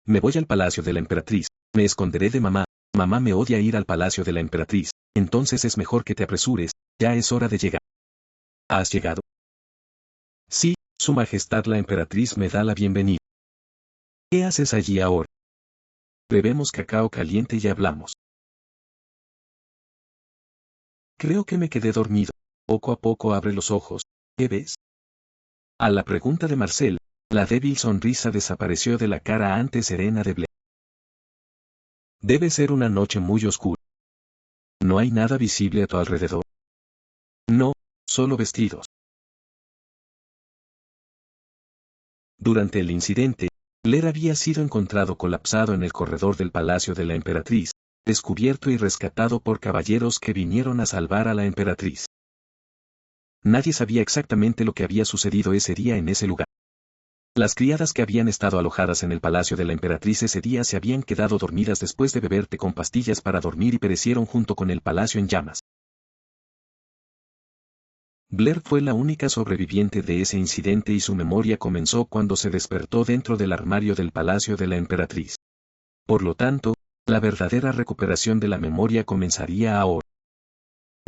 Me voy al palacio de la emperatriz, me esconderé de mamá. Mamá me odia ir al palacio de la emperatriz, entonces es mejor que te apresures, ya es hora de llegar. ¿Has llegado? Sí, Su Majestad la emperatriz me da la bienvenida. ¿Qué haces allí ahora? Bebemos cacao caliente y hablamos. Creo que me quedé dormido. Poco a poco abre los ojos. ¿Qué ves? A la pregunta de Marcel, la débil sonrisa desapareció de la cara antes serena de Blair. Debe ser una noche muy oscura. ¿No hay nada visible a tu alrededor? No, solo vestidos. Durante el incidente, Blair había sido encontrado colapsado en el corredor del palacio de la emperatriz, descubierto y rescatado por caballeros que vinieron a salvar a la emperatriz. Nadie sabía exactamente lo que había sucedido ese día en ese lugar. Las criadas que habían estado alojadas en el palacio de la emperatriz ese día se habían quedado dormidas después de beber té con pastillas para dormir y perecieron junto con el palacio en llamas. Blair fue la única sobreviviente de ese incidente y su memoria comenzó cuando se despertó dentro del armario del palacio de la emperatriz. Por lo tanto, la verdadera recuperación de la memoria comenzaría ahora.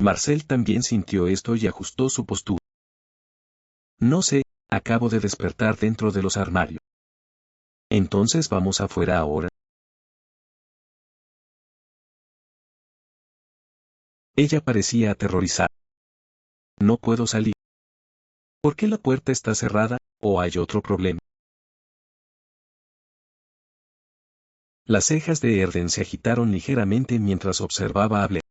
Marcel también sintió esto y ajustó su postura. No sé, acabo de despertar dentro de los armarios. Entonces vamos afuera ahora. Ella parecía aterrorizada. No puedo salir. ¿Por qué la puerta está cerrada, o hay otro problema? Las cejas de Erden se agitaron ligeramente mientras observaba a Blair.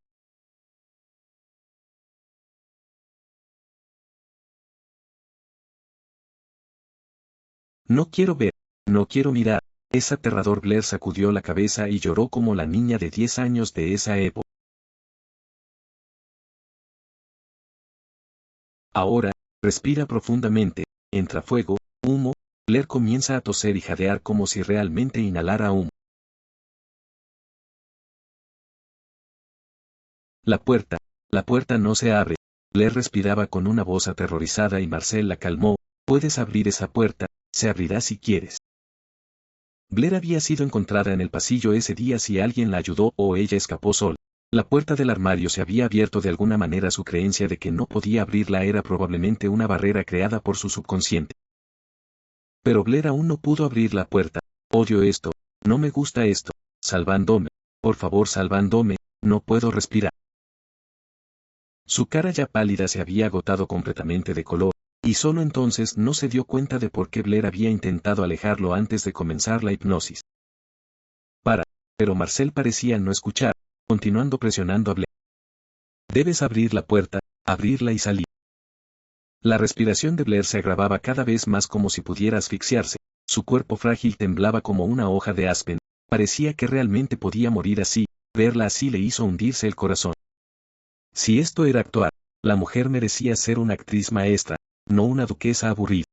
No quiero ver, no quiero mirar. Es aterrador. Blair sacudió la cabeza y lloró como la niña de 10 años de esa época. Ahora, respira profundamente, entra fuego, humo. Blair comienza a toser y jadear como si realmente inhalara humo. La puerta no se abre. Blair respiraba con una voz aterrorizada y Marcel la calmó. Puedes abrir esa puerta, se abrirá si quieres. Blair había sido encontrada en el pasillo ese día si alguien la ayudó o ella escapó sola. La puerta del armario se había abierto de alguna manera. Su creencia de que no podía abrirla era probablemente una barrera creada por su subconsciente. Pero Blair aún no pudo abrir la puerta. Odio esto, no me gusta esto, salvándome, por favor salvándome, no puedo respirar. Su cara ya pálida se había agotado completamente de color, y solo entonces no se dio cuenta de por qué Blair había intentado alejarlo antes de comenzar la hipnosis. Pero Marcel parecía no escuchar, continuando presionando a Blair. Debes abrir la puerta, abrirla y salir. La respiración de Blair se agravaba cada vez más como si pudiera asfixiarse, su cuerpo frágil temblaba como una hoja de aspen, parecía que realmente podía morir así, verla así le hizo hundirse el corazón. Si esto era actuar, la mujer merecía ser una actriz maestra, no una duquesa aburrida.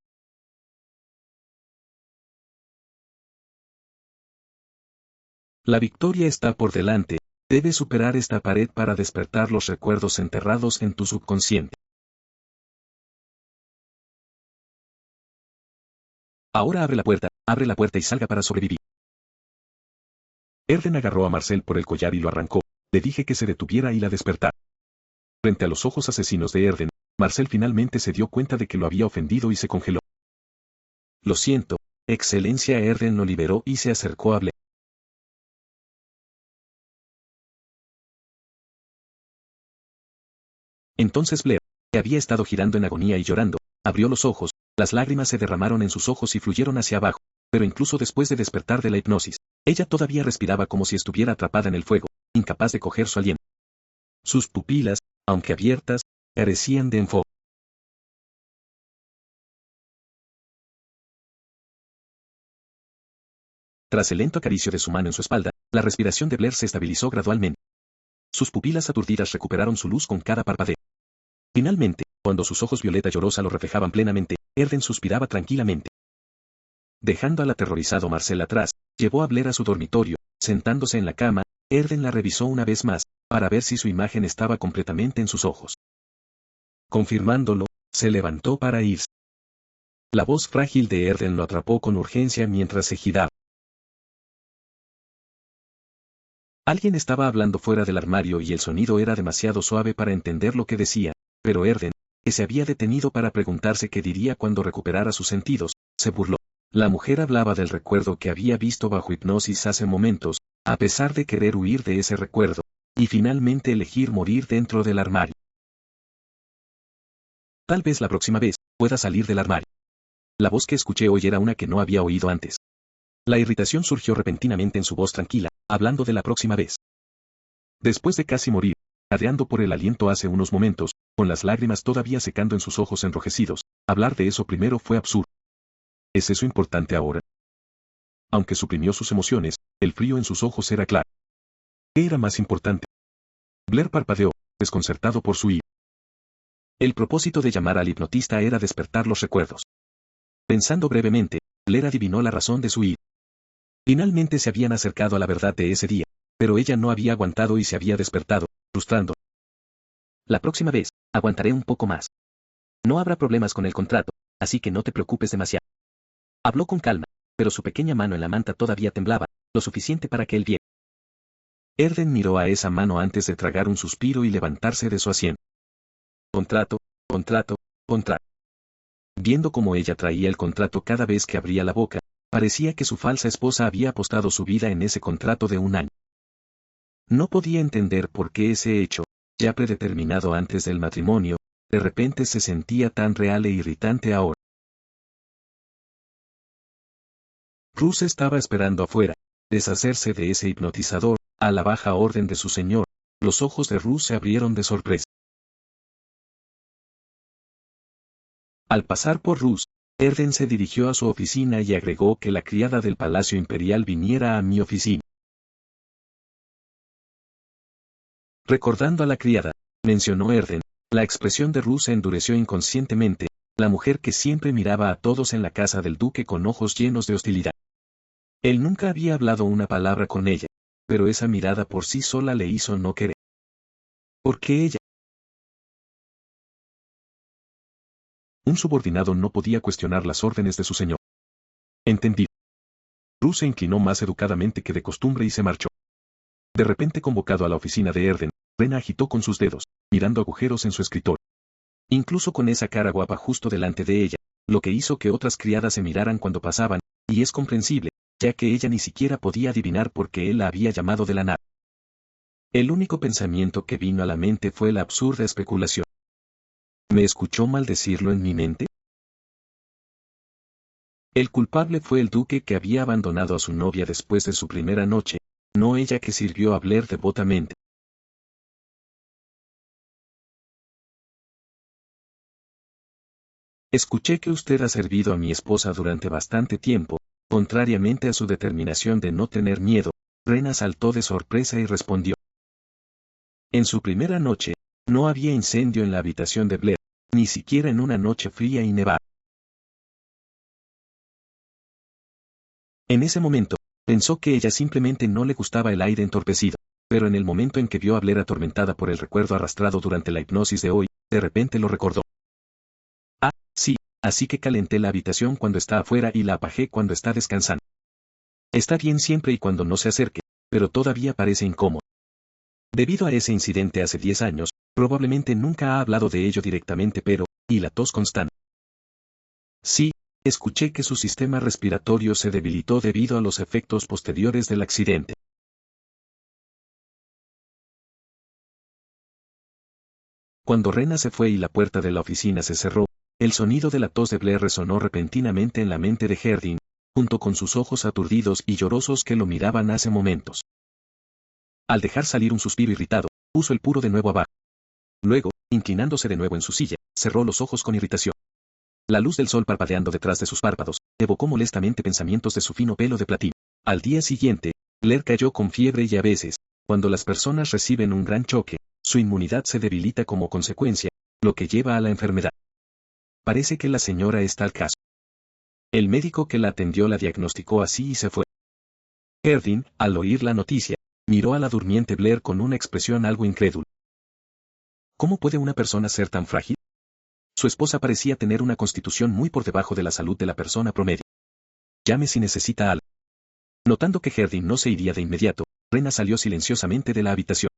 La victoria está por delante, debes superar esta pared para despertar los recuerdos enterrados en tu subconsciente. Ahora abre la puerta y salga para sobrevivir. Erden agarró a Marcel por el collar y lo arrancó, le dije que se detuviera y la despertara. Frente a los ojos asesinos de Erden, Marcel finalmente se dio cuenta de que lo había ofendido y se congeló. Lo siento, Excelencia. Erden lo liberó y se acercó a Blair. Entonces Blair, que había estado girando en agonía y llorando, abrió los ojos, las lágrimas se derramaron en sus ojos y fluyeron hacia abajo, pero incluso después de despertar de la hipnosis, ella todavía respiraba como si estuviera atrapada en el fuego, incapaz de coger su aliento. Sus pupilas, aunque abiertas, carecían de enfoque. Tras el lento acaricio de su mano en su espalda, la respiración de Blair se estabilizó gradualmente. Sus pupilas aturdidas recuperaron su luz con cada parpadeo. Finalmente, cuando sus ojos violeta llorosa lo reflejaban plenamente, Erden suspiraba tranquilamente. Dejando al aterrorizado Marcel atrás, llevó a Blair a su dormitorio, sentándose en la cama, Erden la revisó una vez más, para ver si su imagen estaba completamente en sus ojos. Confirmándolo, se levantó para irse. La voz frágil de Erden lo atrapó con urgencia mientras se giraba. Alguien estaba hablando fuera del armario y el sonido era demasiado suave para entender lo que decía, pero Erden, que se había detenido para preguntarse qué diría cuando recuperara sus sentidos, se burló. La mujer hablaba del recuerdo que había visto bajo hipnosis hace momentos, a pesar de querer huir de ese recuerdo, y finalmente elegir morir dentro del armario. Tal vez la próxima vez, pueda salir del armario. La voz que escuché hoy era una que no había oído antes. La irritación surgió repentinamente en su voz tranquila, hablando de la próxima vez. Después de casi morir, jadeando por el aliento hace unos momentos, con las lágrimas todavía secando en sus ojos enrojecidos, hablar de eso primero fue absurdo. ¿Es eso importante ahora? Aunque suprimió sus emociones, el frío en sus ojos era claro. ¿Qué era más importante? Blair parpadeó, desconcertado por su ira. El propósito de llamar al hipnotista era despertar los recuerdos. Pensando brevemente, Blair adivinó la razón de su ira. Finalmente se habían acercado a la verdad de ese día, pero ella no había aguantado y se había despertado, frustrando. La próxima vez, aguantaré un poco más. No habrá problemas con el contrato, así que no te preocupes demasiado. Habló con calma, pero su pequeña mano en la manta todavía temblaba, lo suficiente para que él viera. Erden miró a esa mano antes de tragar un suspiro y levantarse de su asiento. Contrato, contrato, contrato. Viendo cómo ella traía el contrato cada vez que abría la boca, parecía que su falsa esposa había apostado su vida en ese contrato de un año. No podía entender por qué ese hecho, ya predeterminado antes del matrimonio, de repente se sentía tan real e irritante ahora. Ruth estaba esperando afuera, deshacerse de ese hipnotizador, a la baja orden de su señor. Los ojos de Ruth se abrieron de sorpresa. Al pasar por Ruth, Erden se dirigió a su oficina y agregó que la criada del Palacio Imperial viniera a mi oficina. Recordando a la criada, mencionó Erden, la expresión de Ruth se endureció inconscientemente, la mujer que siempre miraba a todos en la casa del duque con ojos llenos de hostilidad. Él nunca había hablado una palabra con ella, pero esa mirada por sí sola le hizo no querer. ¿Por qué ella? Un subordinado no podía cuestionar las órdenes de su señor. Entendí. Ruth se inclinó más educadamente que de costumbre y se marchó. De repente, convocado a la oficina de Erden, Rena agitó con sus dedos, mirando agujeros en su escritorio. Incluso con esa cara guapa justo delante de ella, lo que hizo que otras criadas se miraran cuando pasaban, y es comprensible, ya que ella ni siquiera podía adivinar por qué él la había llamado de la nada. El único pensamiento que vino a la mente fue la absurda especulación. ¿Me escuchó maldecirlo en mi mente? El culpable fue el duque que había abandonado a su novia después de su primera noche, no ella que sirvió a Blair devotamente. Escuché que usted ha servido a mi esposa durante bastante tiempo, contrariamente a su determinación de no tener miedo. Rena saltó de sorpresa y respondió. En su primera noche, no había incendio en la habitación de Blair, ni siquiera en una noche fría y nevada. En ese momento, pensó que ella simplemente no le gustaba el aire entorpecido, pero en el momento en que vio a Blair atormentada por el recuerdo arrastrado durante la hipnosis de hoy, de repente lo recordó. Ah, sí, así que calenté la habitación cuando está afuera y la apagé cuando está descansando. Está bien siempre y cuando no se acerque, pero todavía parece incómodo. Debido a ese incidente hace 10 años, probablemente nunca ha hablado de ello directamente, pero, y la tos constante. Sí, escuché que su sistema respiratorio se debilitó debido a los efectos posteriores del accidente. Cuando Rena se fue y la puerta de la oficina se cerró, el sonido de la tos de Blair resonó repentinamente en la mente de Herdin, junto con sus ojos aturdidos y llorosos que lo miraban hace momentos. Al dejar salir un suspiro irritado, puso el puro de nuevo abajo. Luego, inclinándose de nuevo en su silla, cerró los ojos con irritación. La luz del sol parpadeando detrás de sus párpados, evocó molestamente pensamientos de su fino pelo de platino. Al día siguiente, Blair cayó con fiebre y a veces, cuando las personas reciben un gran choque, su inmunidad se debilita como consecuencia, lo que lleva a la enfermedad. Parece que la señora está al caso. El médico que la atendió la diagnosticó así y se fue. Herdin, al oír la noticia, miró a la durmiente Blair con una expresión algo incrédula. ¿Cómo puede una persona ser tan frágil? Su esposa parecía tener una constitución muy por debajo de la salud de la persona promedio. Llame si necesita algo. Notando que Herdin no se iría de inmediato, Rena salió silenciosamente de la habitación.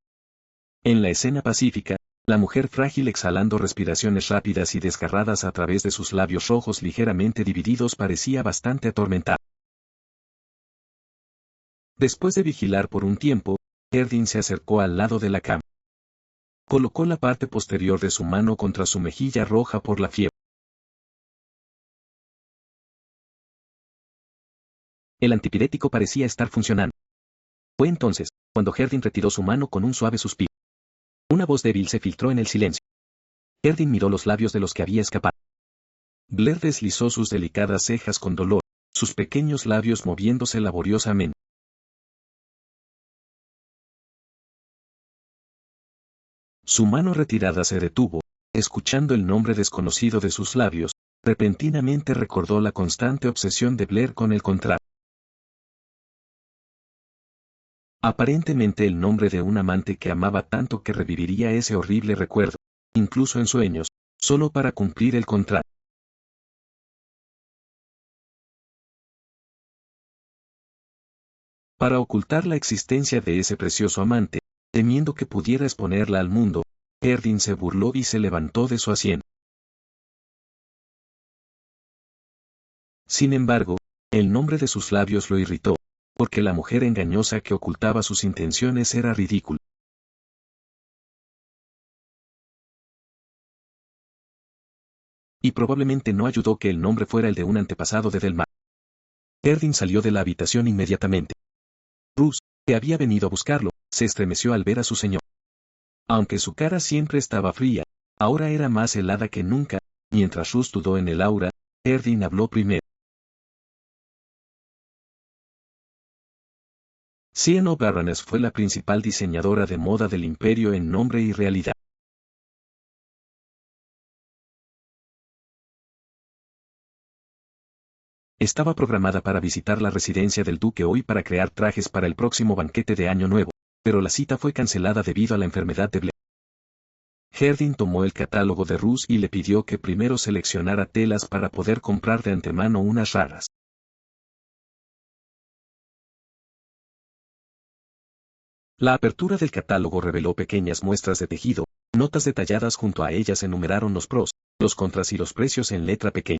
En la escena pacífica, la mujer frágil exhalando respiraciones rápidas y desgarradas a través de sus labios rojos ligeramente divididos parecía bastante atormentada. Después de vigilar por un tiempo, Herdin se acercó al lado de la cama. Colocó la parte posterior de su mano contra su mejilla roja por la fiebre. El antipirético parecía estar funcionando. Fue entonces, cuando Herdin retiró su mano con un suave suspiro. Una voz débil se filtró en el silencio. Herdin miró los labios de los que había escapado. Blair deslizó sus delicadas cejas con dolor, sus pequeños labios moviéndose laboriosamente. Su mano retirada se detuvo, escuchando el nombre desconocido de sus labios, repentinamente recordó la constante obsesión de Blair con el contrato. Aparentemente el nombre de un amante que amaba tanto que reviviría ese horrible recuerdo, incluso en sueños, solo para cumplir el contrato. Para ocultar la existencia de ese precioso amante, temiendo que pudiera exponerla al mundo, Herdin se burló y se levantó de su asiento. Sin embargo, el nombre de sus labios lo irritó, porque la mujer engañosa que ocultaba sus intenciones era ridícula. Y probablemente no ayudó que el nombre fuera el de un antepasado de Delmar. Herdin salió de la habitación inmediatamente. Ruth, que había venido a buscarlo, se estremeció al ver a su señor. Aunque su cara siempre estaba fría, ahora era más helada que nunca. Mientras Ruth dudó en el aura, Herdin habló primero. Sienna Barrones fue la principal diseñadora de moda del imperio en nombre y realidad. Estaba programada para visitar la residencia del duque hoy para crear trajes para el próximo banquete de Año Nuevo, pero la cita fue cancelada debido a la enfermedad de Blair. Herdin tomó el catálogo de Ruth y le pidió que primero seleccionara telas para poder comprar de antemano unas raras. La apertura del catálogo reveló pequeñas muestras de tejido, notas detalladas junto a ellas enumeraron los pros, los contras y los precios en letra pequeña.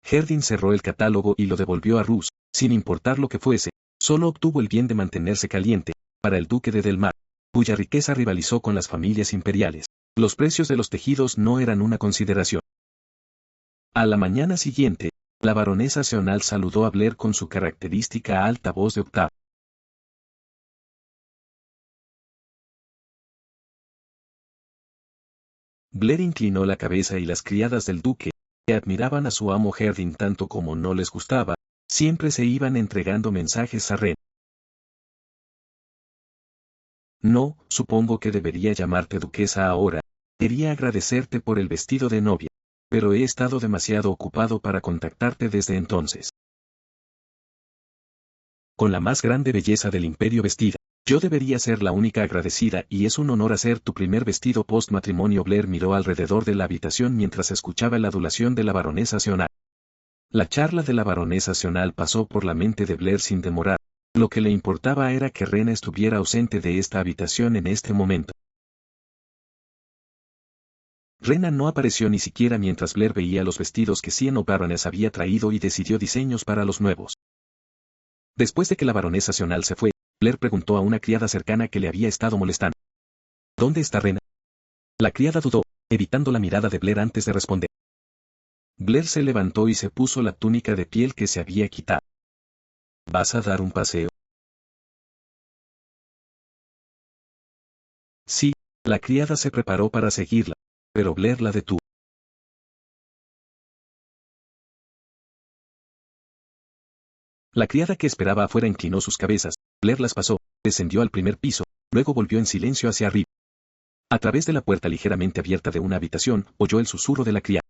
Herdin cerró el catálogo y lo devolvió a Rus, sin importar lo que fuese, solo obtuvo el bien de mantenerse caliente, para el duque de Delmar, cuya riqueza rivalizó con las familias imperiales. Los precios de los tejidos no eran una consideración. A la mañana siguiente, la baronesa Sional saludó a Blair con su característica alta voz de octava. Blair inclinó la cabeza y las criadas del duque, que admiraban a su amo Herdin tanto como no les gustaba, siempre se iban entregando mensajes a Ren. No, supongo que debería llamarte duquesa ahora, quería agradecerte por el vestido de novia, pero he estado demasiado ocupado para contactarte desde entonces. Con la más grande belleza del imperio vestida, yo debería ser la única agradecida y es un honor hacer tu primer vestido post-matrimonio. Blair miró alrededor de la habitación mientras escuchaba la adulación de la baronesa Sional. La charla de la baronesa Sional pasó por la mente de Blair sin demorar, lo que le importaba era que Rena estuviera ausente de esta habitación en este momento. Rena no apareció ni siquiera mientras Blair veía los vestidos que Cien O'Barrones había traído y decidió diseños para los nuevos. Después de que la baronesa Sional se fue, Blair preguntó a una criada cercana que le había estado molestando. ¿Dónde está Rena? La criada dudó, evitando la mirada de Blair antes de responder. Blair se levantó y se puso la túnica de piel que se había quitado. ¿Vas a dar un paseo? Sí, la criada se preparó para seguirla, pero Blair la detuvo. La criada que esperaba afuera inclinó sus cabezas, Blair las pasó, descendió al primer piso, luego volvió en silencio hacia arriba. A través de la puerta ligeramente abierta de una habitación, oyó el susurro de la criada.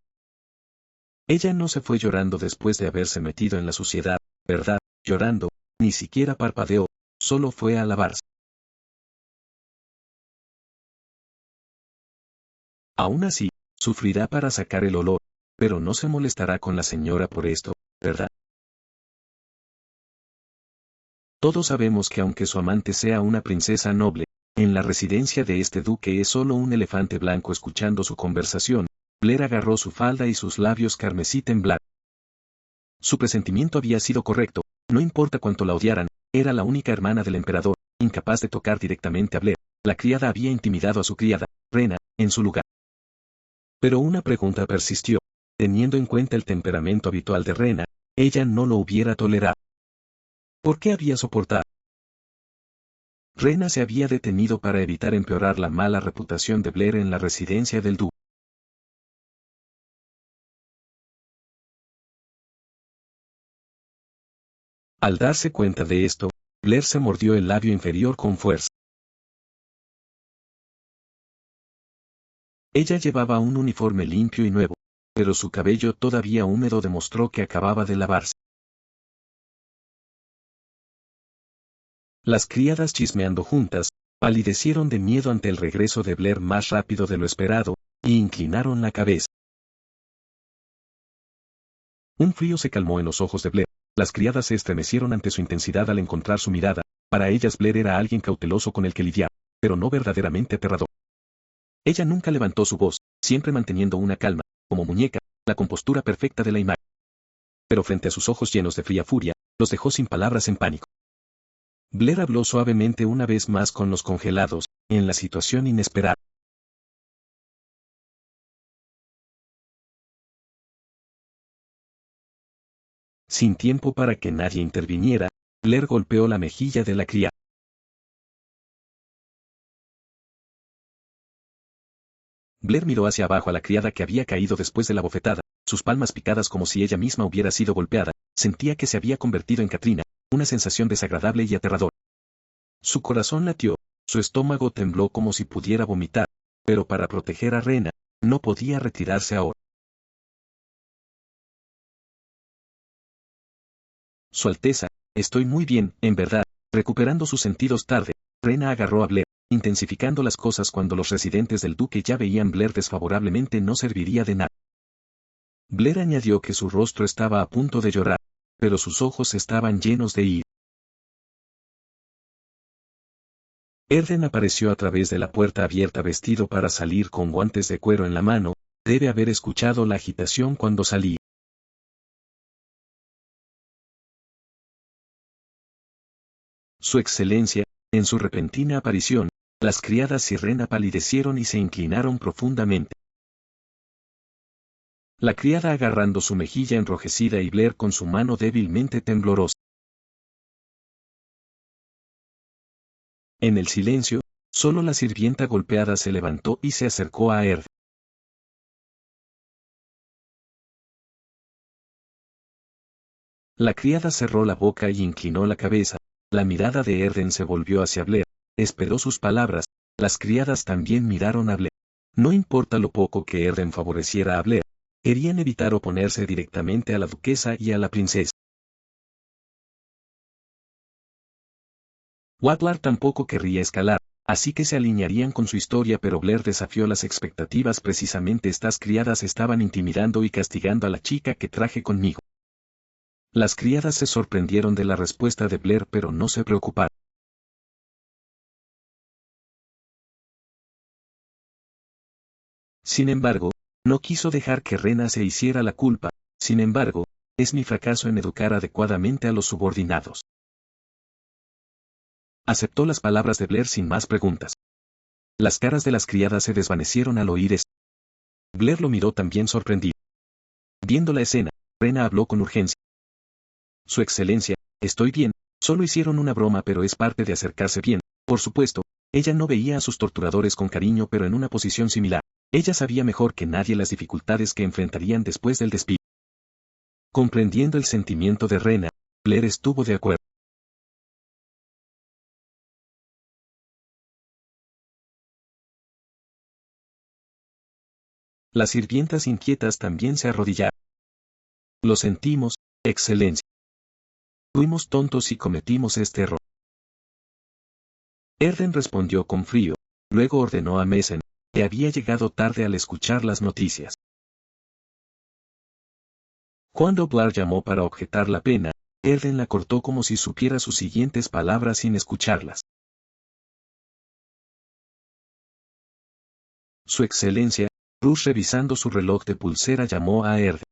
Ella no se fue llorando después de haberse metido en la suciedad, ¿verdad? Llorando, ni siquiera parpadeó, solo fue a lavarse. Aún así, sufrirá para sacar el olor, pero no se molestará con la señora por esto, ¿verdad? Todos sabemos que aunque su amante sea una princesa noble, en la residencia de este duque es solo un elefante blanco. Escuchando su conversación, Blair agarró su falda y sus labios carmesí temblaron. Su presentimiento había sido correcto, no importa cuánto la odiaran, era la única hermana del emperador, incapaz de tocar directamente a Blair. La criada había intimidado a su criada, Rena, en su lugar. Pero una pregunta persistió. Teniendo en cuenta el temperamento habitual de Rena, ella no lo hubiera tolerado. ¿Por qué había soportado? Rena se había detenido para evitar empeorar la mala reputación de Blair en la residencia del duque. Al darse cuenta de esto, Blair se mordió el labio inferior con fuerza. Ella llevaba un uniforme limpio y nuevo, pero su cabello todavía húmedo demostró que acababa de lavarse. Las criadas, chismeando juntas, palidecieron de miedo ante el regreso de Blair más rápido de lo esperado, y inclinaron la cabeza. Un frío se calmó en los ojos de Blair. Las criadas se estremecieron ante su intensidad al encontrar su mirada. Para ellas Blair era alguien cauteloso con el que lidiar, pero no verdaderamente aterrador. Ella nunca levantó su voz, siempre manteniendo una calma, como muñeca, la compostura perfecta de la imagen. Pero frente a sus ojos llenos de fría furia, los dejó sin palabras en pánico. Blair habló suavemente una vez más con los congelados, en la situación inesperada. Sin tiempo para que nadie interviniera, Blair golpeó la mejilla de la criada. Blair miró hacia abajo a la criada que había caído después de la bofetada, sus palmas picadas como si ella misma hubiera sido golpeada, sentía que se había convertido en Katrina, una sensación desagradable y aterradora. Su corazón latió, su estómago tembló como si pudiera vomitar, pero para proteger a Rena, no podía retirarse ahora. Su Alteza, estoy muy bien, en verdad, recuperando sus sentidos tarde, Rena agarró a Blair, intensificando las cosas cuando los residentes del duque ya veían Blair desfavorablemente no serviría de nada. Blair añadió que su rostro estaba a punto de llorar, pero sus ojos estaban llenos de ira. Erden apareció a través de la puerta abierta vestido para salir con guantes de cuero en la mano, debe haber escuchado la agitación cuando salía. Su excelencia, en su repentina aparición, las criadas y Rena palidecieron y se inclinaron profundamente. La criada agarrando su mejilla enrojecida y Blair con su mano débilmente temblorosa. En el silencio, solo la sirvienta golpeada se levantó y se acercó a Erden. La criada cerró la boca y inclinó la cabeza, la mirada de Erden se volvió hacia Blair, esperó sus palabras, las criadas también miraron a Blair. No importa lo poco que Erden favoreciera a Blair, querían evitar oponerse directamente a la duquesa y a la princesa. Wadlar tampoco querría escalar, así que se alinearían con su historia, pero Blair desafió las expectativas. Precisamente estas criadas estaban intimidando y castigando a la chica que traje conmigo. Las criadas se sorprendieron de la respuesta de Blair, pero no se preocuparon. Sin embargo, no quiso dejar que Rena se hiciera la culpa. Sin embargo, es mi fracaso en educar adecuadamente a los subordinados. Aceptó las palabras de Blair sin más preguntas. Las caras de las criadas se desvanecieron al oír esto. Blair lo miró también sorprendido. Viendo la escena, Rena habló con urgencia. Su excelencia, estoy bien, solo hicieron una broma, pero es parte de acercarse bien. Por supuesto, ella no veía a sus torturadores con cariño, pero en una posición similar. Ella sabía mejor que nadie las dificultades que enfrentarían después del despido. Comprendiendo el sentimiento de Rena, Blair estuvo de acuerdo. Las sirvientas inquietas también se arrodillaron. Lo sentimos, excelencia. Fuimos tontos y cometimos este error. Erden respondió con frío, luego ordenó a Mesen, que había llegado tarde al escuchar las noticias. Cuando Blair llamó para objetar la pena, Erden la cortó como si supiera sus siguientes palabras sin escucharlas. Su excelencia, Rush revisando su reloj de pulsera llamó a Erden.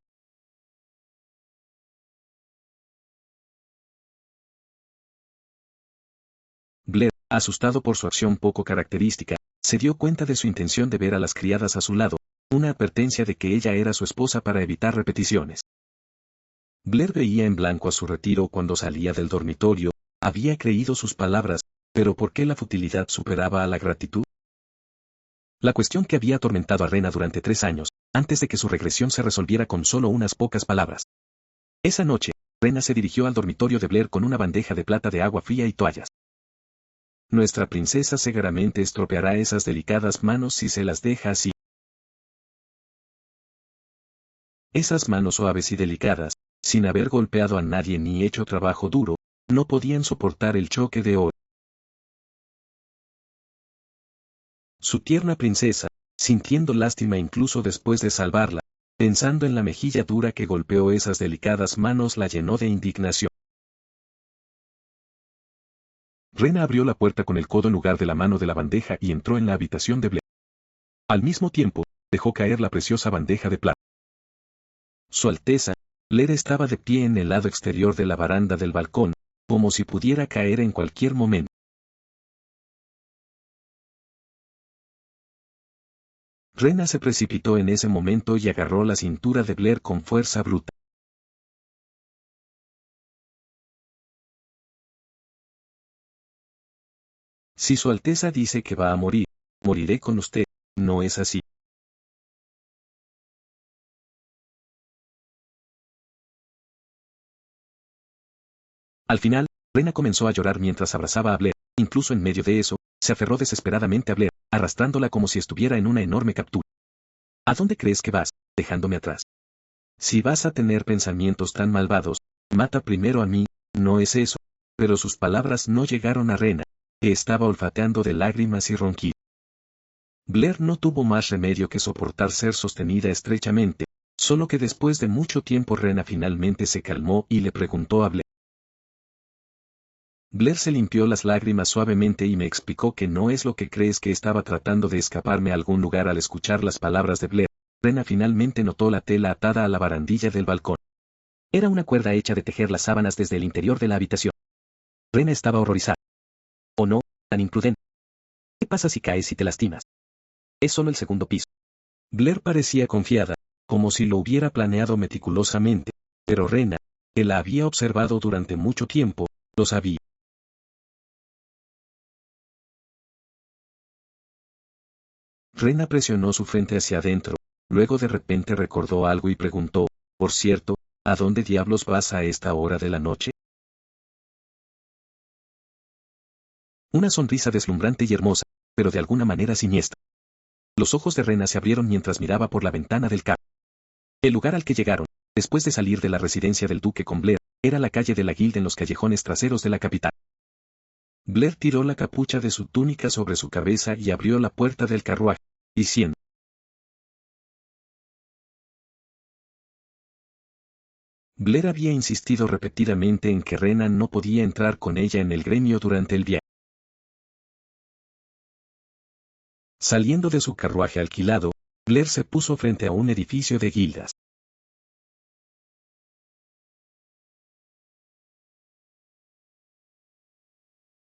Blair, asustado por su acción poco característica, se dio cuenta de su intención de ver a las criadas a su lado, una advertencia de que ella era su esposa para evitar repeticiones. Blair veía en blanco a su retiro cuando salía del dormitorio, había creído sus palabras, pero ¿por qué la futilidad superaba a la gratitud? La cuestión que había atormentado a Rena durante 3 años, antes de que su regresión se resolviera con solo unas pocas palabras. Esa noche, Rena se dirigió al dormitorio de Blair con una bandeja de plata de agua fría y toallas. Nuestra princesa seguramente estropeará esas delicadas manos si se las deja así. Esas manos suaves y delicadas, sin haber golpeado a nadie ni hecho trabajo duro, no podían soportar el choque de hoy. Su tierna princesa, sintiendo lástima incluso después de salvarla, pensando en la mejilla dura que golpeó esas delicadas manos, la llenó de indignación. Rena abrió la puerta con el codo en lugar de la mano de la bandeja y entró en la habitación de Blair. Al mismo tiempo, dejó caer la preciosa bandeja de plata. Su Alteza, Blair estaba de pie en el lado exterior de la baranda del balcón, como si pudiera caer en cualquier momento. Rena se precipitó en ese momento y agarró la cintura de Blair con fuerza bruta. Si Su Alteza dice que va a morir, moriré con usted, ¿no es así? Al final, Rena comenzó a llorar mientras abrazaba a Blair, incluso en medio de eso, se aferró desesperadamente a Blair, arrastrándola como si estuviera en una enorme captura. ¿A dónde crees que vas, dejándome atrás? Si vas a tener pensamientos tan malvados, mata primero a mí, ¿no es eso? Pero sus palabras no llegaron a Rena, que estaba olfateando de lágrimas y ronquidos. Blair no tuvo más remedio que soportar ser sostenida estrechamente, solo que después de mucho tiempo Rena finalmente se calmó y le preguntó a Blair. Blair se limpió las lágrimas suavemente y me explicó que no es lo que crees, que estaba tratando de escaparme a algún lugar. Al escuchar las palabras de Blair, Rena finalmente notó la tela atada a la barandilla del balcón. Era una cuerda hecha de tejer las sábanas desde el interior de la habitación. Rena estaba horrorizada. «Oh no, tan imprudente. ¿Qué pasa si caes y te lastimas? Es solo el segundo piso». Blair parecía confiada, como si lo hubiera planeado meticulosamente, pero Rena, que la había observado durante mucho tiempo, lo sabía. Rena presionó su frente hacia adentro, luego de repente recordó algo y preguntó, «Por cierto, ¿a dónde diablos vas a esta hora de la noche?». Una sonrisa deslumbrante y hermosa, pero de alguna manera siniestra. Los ojos de Rena se abrieron mientras miraba por la ventana del carro. El lugar al que llegaron, después de salir de la residencia del duque con Blair, era la calle de la Guilda en los callejones traseros de la capital. Blair tiró la capucha de su túnica sobre su cabeza y abrió la puerta del carruaje, diciendo: Blair había insistido repetidamente en que Rena no podía entrar con ella en el gremio durante el viaje. Saliendo de su carruaje alquilado, Blair se puso frente a un edificio de guildas.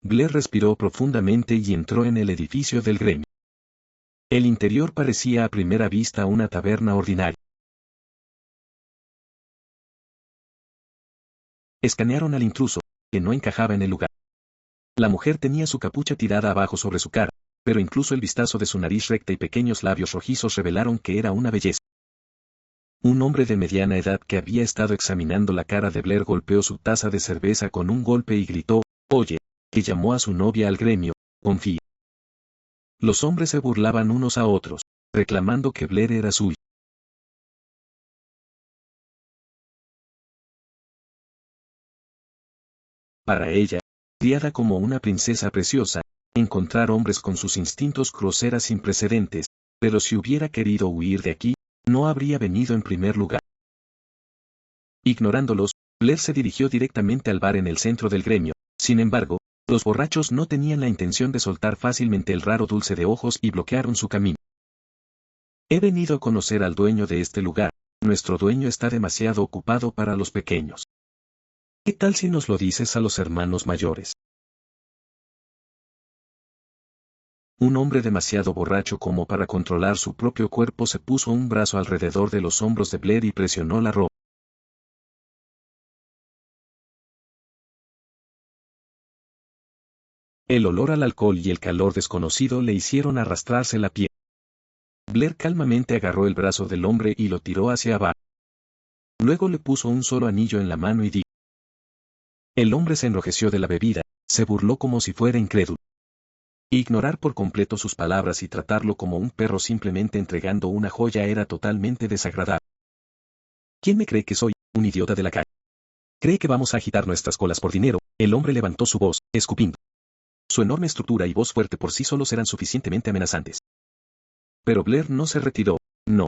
Blair respiró profundamente y entró en el edificio del gremio. El interior parecía a primera vista una taberna ordinaria. Escanearon al intruso, que no encajaba en el lugar. La mujer tenía su capucha tirada abajo sobre su cara, pero incluso el vistazo de su nariz recta y pequeños labios rojizos revelaron que era una belleza. Un hombre de mediana edad que había estado examinando la cara de Blair golpeó su taza de cerveza con un golpe y gritó: «Oye», que llamó a su novia al gremio, «confía». Los hombres se burlaban unos a otros, reclamando que Blair era suyo. Para ella, criada como una princesa preciosa, encontrar hombres con sus instintos crueles era sin precedentes, pero si hubiera querido huir de aquí, no habría venido en primer lugar. Ignorándolos, Blair se dirigió directamente al bar en el centro del gremio. Sin embargo, los borrachos no tenían la intención de soltar fácilmente el raro dulce de ojos y bloquearon su camino. «He venido a conocer al dueño de este lugar. Nuestro dueño está demasiado ocupado para los pequeños. ¿Qué tal si nos lo dices a los hermanos mayores?». Un hombre demasiado borracho como para controlar su propio cuerpo se puso un brazo alrededor de los hombros de Blair y presionó la ropa. El olor al alcohol y el calor desconocido le hicieron arrastrarse la piel. Blair calmamente agarró el brazo del hombre y lo tiró hacia abajo. Luego le puso un solo anillo en la mano y dijo. El hombre se enrojeció de la bebida, se burló como si fuera incrédulo. Ignorar por completo sus palabras y tratarlo como un perro simplemente entregando una joya era totalmente desagradable. ¿Quién me cree que soy, un idiota de la calle? ¿Cree que vamos a agitar nuestras colas por dinero? El hombre levantó su voz, escupiendo. Su enorme estructura y voz fuerte por sí solos eran suficientemente amenazantes. Pero Blair no se retiró, no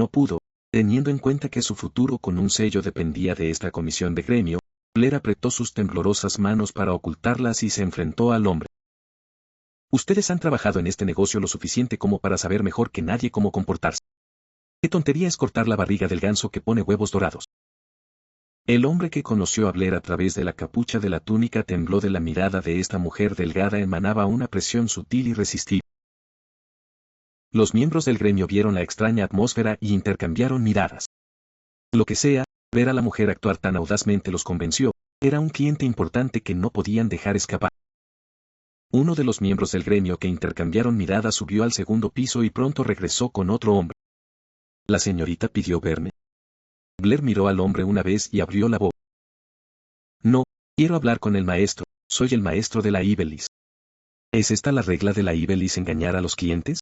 pudo, teniendo en cuenta que su futuro con un sello dependía de esta comisión de gremio. Blair apretó sus temblorosas manos para ocultarlas y se enfrentó al hombre. Ustedes han trabajado en este negocio lo suficiente como para saber mejor que nadie cómo comportarse. ¿Qué tontería es cortar la barriga del ganso que pone huevos dorados? El hombre que conoció a Blair a través de la capucha de la túnica tembló de la mirada de esta mujer delgada, emanaba una presión sutil y irresistible. Los miembros del gremio vieron la extraña atmósfera y intercambiaron miradas. Lo que sea, ver a la mujer actuar tan audazmente los convenció, era un cliente importante que no podían dejar escapar. Uno de los miembros del gremio que intercambiaron miradas subió al segundo piso y pronto regresó con otro hombre. ¿La señorita pidió verme? Blair miró al hombre una vez y abrió la boca. No, quiero hablar con el maestro, soy el maestro de la Ibeliz. ¿Es esta la regla de la Ibeliz, engañar a los clientes?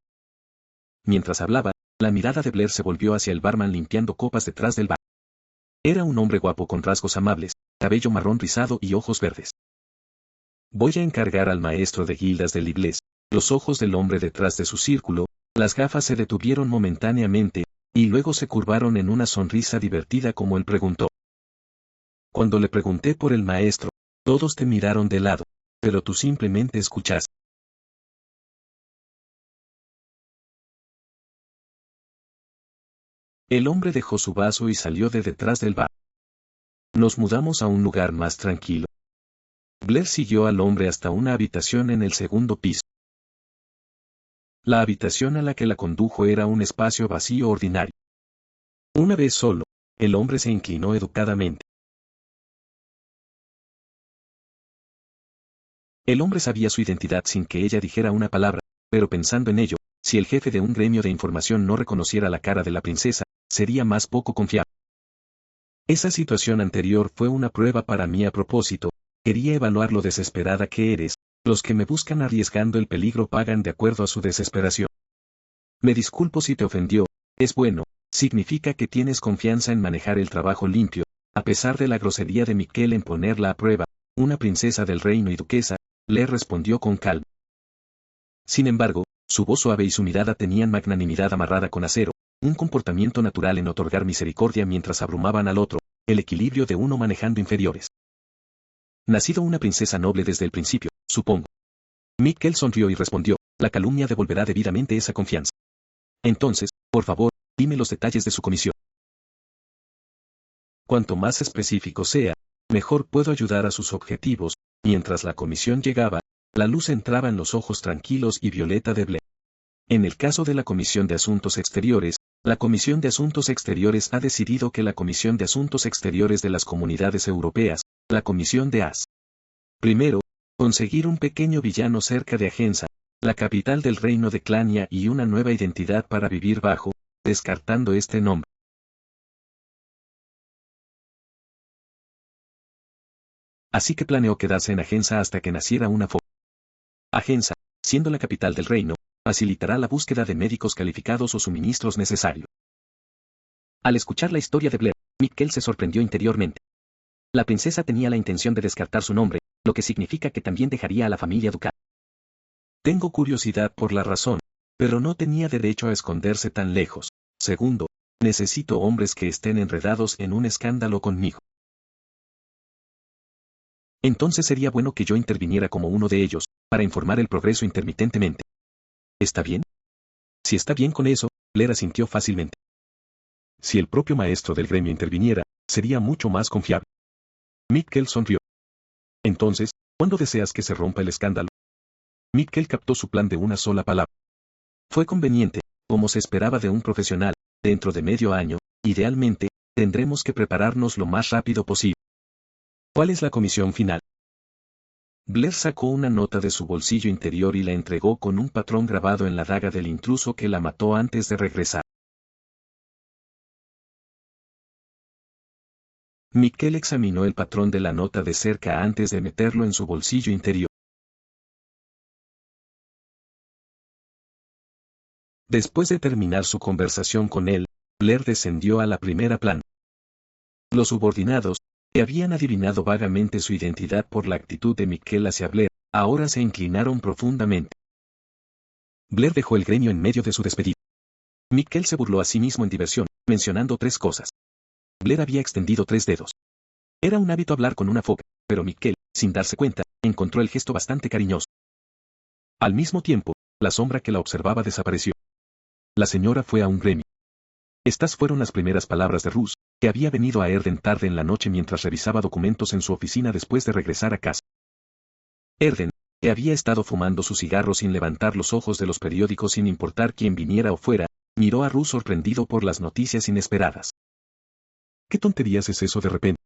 Mientras hablaba, la mirada de Blair se volvió hacia el barman limpiando copas detrás del bar. Era un hombre guapo con rasgos amables, cabello marrón rizado y ojos verdes. Voy a encargar al maestro de guildas del Iblis. Los ojos del hombre detrás de su círculo, las gafas se detuvieron momentáneamente, y luego se curvaron en una sonrisa divertida como él preguntó. Cuando le pregunté por el maestro, todos te miraron de lado. pero tú simplemente escuchaste. El hombre dejó su vaso y salió de detrás del bar. Nos mudamos a un lugar más tranquilo. Blair siguió al hombre hasta una habitación en el segundo piso. La habitación a la que la condujo era un espacio vacío ordinario. Una vez solo, el hombre se inclinó educadamente. El hombre sabía su identidad sin que ella dijera una palabra, pero pensando en ello, si el jefe de un gremio de información no reconociera la cara de la princesa, sería más poco confiable. Esa situación anterior fue una prueba para mí a propósito, quería evaluar lo desesperada que eres, los que me buscan arriesgando el peligro pagan de acuerdo a su desesperación. Me disculpo si te ofendió, es bueno, significa que tienes confianza en manejar el trabajo limpio, a pesar de la grosería de Mikkel en ponerla a prueba, una princesa del reino y duquesa, le respondió con calma. Sin embargo, su voz suave y su mirada tenían magnanimidad amarrada con acero, un comportamiento natural en otorgar misericordia mientras abrumaban al otro, el equilibrio de uno manejando inferiores. Nacido una princesa noble desde el principio, supongo. Mikkel sonrió y respondió, la calumnia devolverá debidamente esa confianza. Entonces, por favor, dime los detalles de su comisión. Cuanto más específico sea, mejor puedo ayudar a sus objetivos. Mientras la comisión llegaba, la luz entraba en los ojos tranquilos y violeta de Blair. En el caso de la Comisión de Asuntos Exteriores, la Comisión de Asuntos Exteriores ha decidido que la Comisión de Asuntos Exteriores de las Comunidades Europeas, la Comisión de AS. Primero, conseguir un pequeño villano cerca de Agensa, la capital del reino de Clania y una nueva identidad para vivir bajo, descartando este nombre. Así que planeó quedarse en Agensa hasta que naciera una forma. Agensa, siendo la capital del reino, facilitará la búsqueda de médicos calificados o suministros necesarios. Al escuchar la historia de Blair, Mikkel se sorprendió interiormente. La princesa tenía la intención de descartar su nombre, lo que significa que también dejaría a la familia ducal. Tengo curiosidad por la razón, pero no tenía derecho a esconderse tan lejos. Segundo, necesito hombres que estén enredados en un escándalo conmigo. Entonces sería bueno que yo interviniera como uno de ellos, para informar el progreso intermitentemente. ¿Está bien? Si está bien con eso, Blair asintió fácilmente. Si el propio maestro del gremio interviniera, sería mucho más confiable. Mikkel sonrió. Entonces, ¿cuándo deseas que se rompa el escándalo? Mikkel captó su plan de una sola palabra. Fue conveniente, como se esperaba de un profesional, dentro de medio año, idealmente, tendremos que prepararnos lo más rápido posible. ¿Cuál es la comisión final? Blair sacó una nota de su bolsillo interior y la entregó con un patrón grabado en la daga del intruso que la mató antes de regresar. Mikkel examinó el patrón de la nota de cerca antes de meterlo en su bolsillo interior. Después de terminar su conversación con él, Blair descendió a la primera planta. Los subordinados, que habían adivinado vagamente su identidad por la actitud de Mikkel hacia Blair, ahora se inclinaron profundamente. Blair dejó el gremio en medio de su despedida. Mikkel se burló a sí mismo en diversión, mencionando 3 cosas. Blair había extendido 3 dedos. Era un hábito hablar con una foca, pero Mikkel, sin darse cuenta, encontró el gesto bastante cariñoso. Al mismo tiempo, la sombra que la observaba desapareció. La señora fue a un gremio. Estas fueron las primeras palabras de Rus, que había venido a Erden tarde en la noche mientras revisaba documentos en su oficina después de regresar a casa. Erden, que había estado fumando su cigarro sin levantar los ojos de los periódicos sin importar quién viniera o fuera, miró a Rus sorprendido por las noticias inesperadas. ¿Qué tonterías es eso de repente?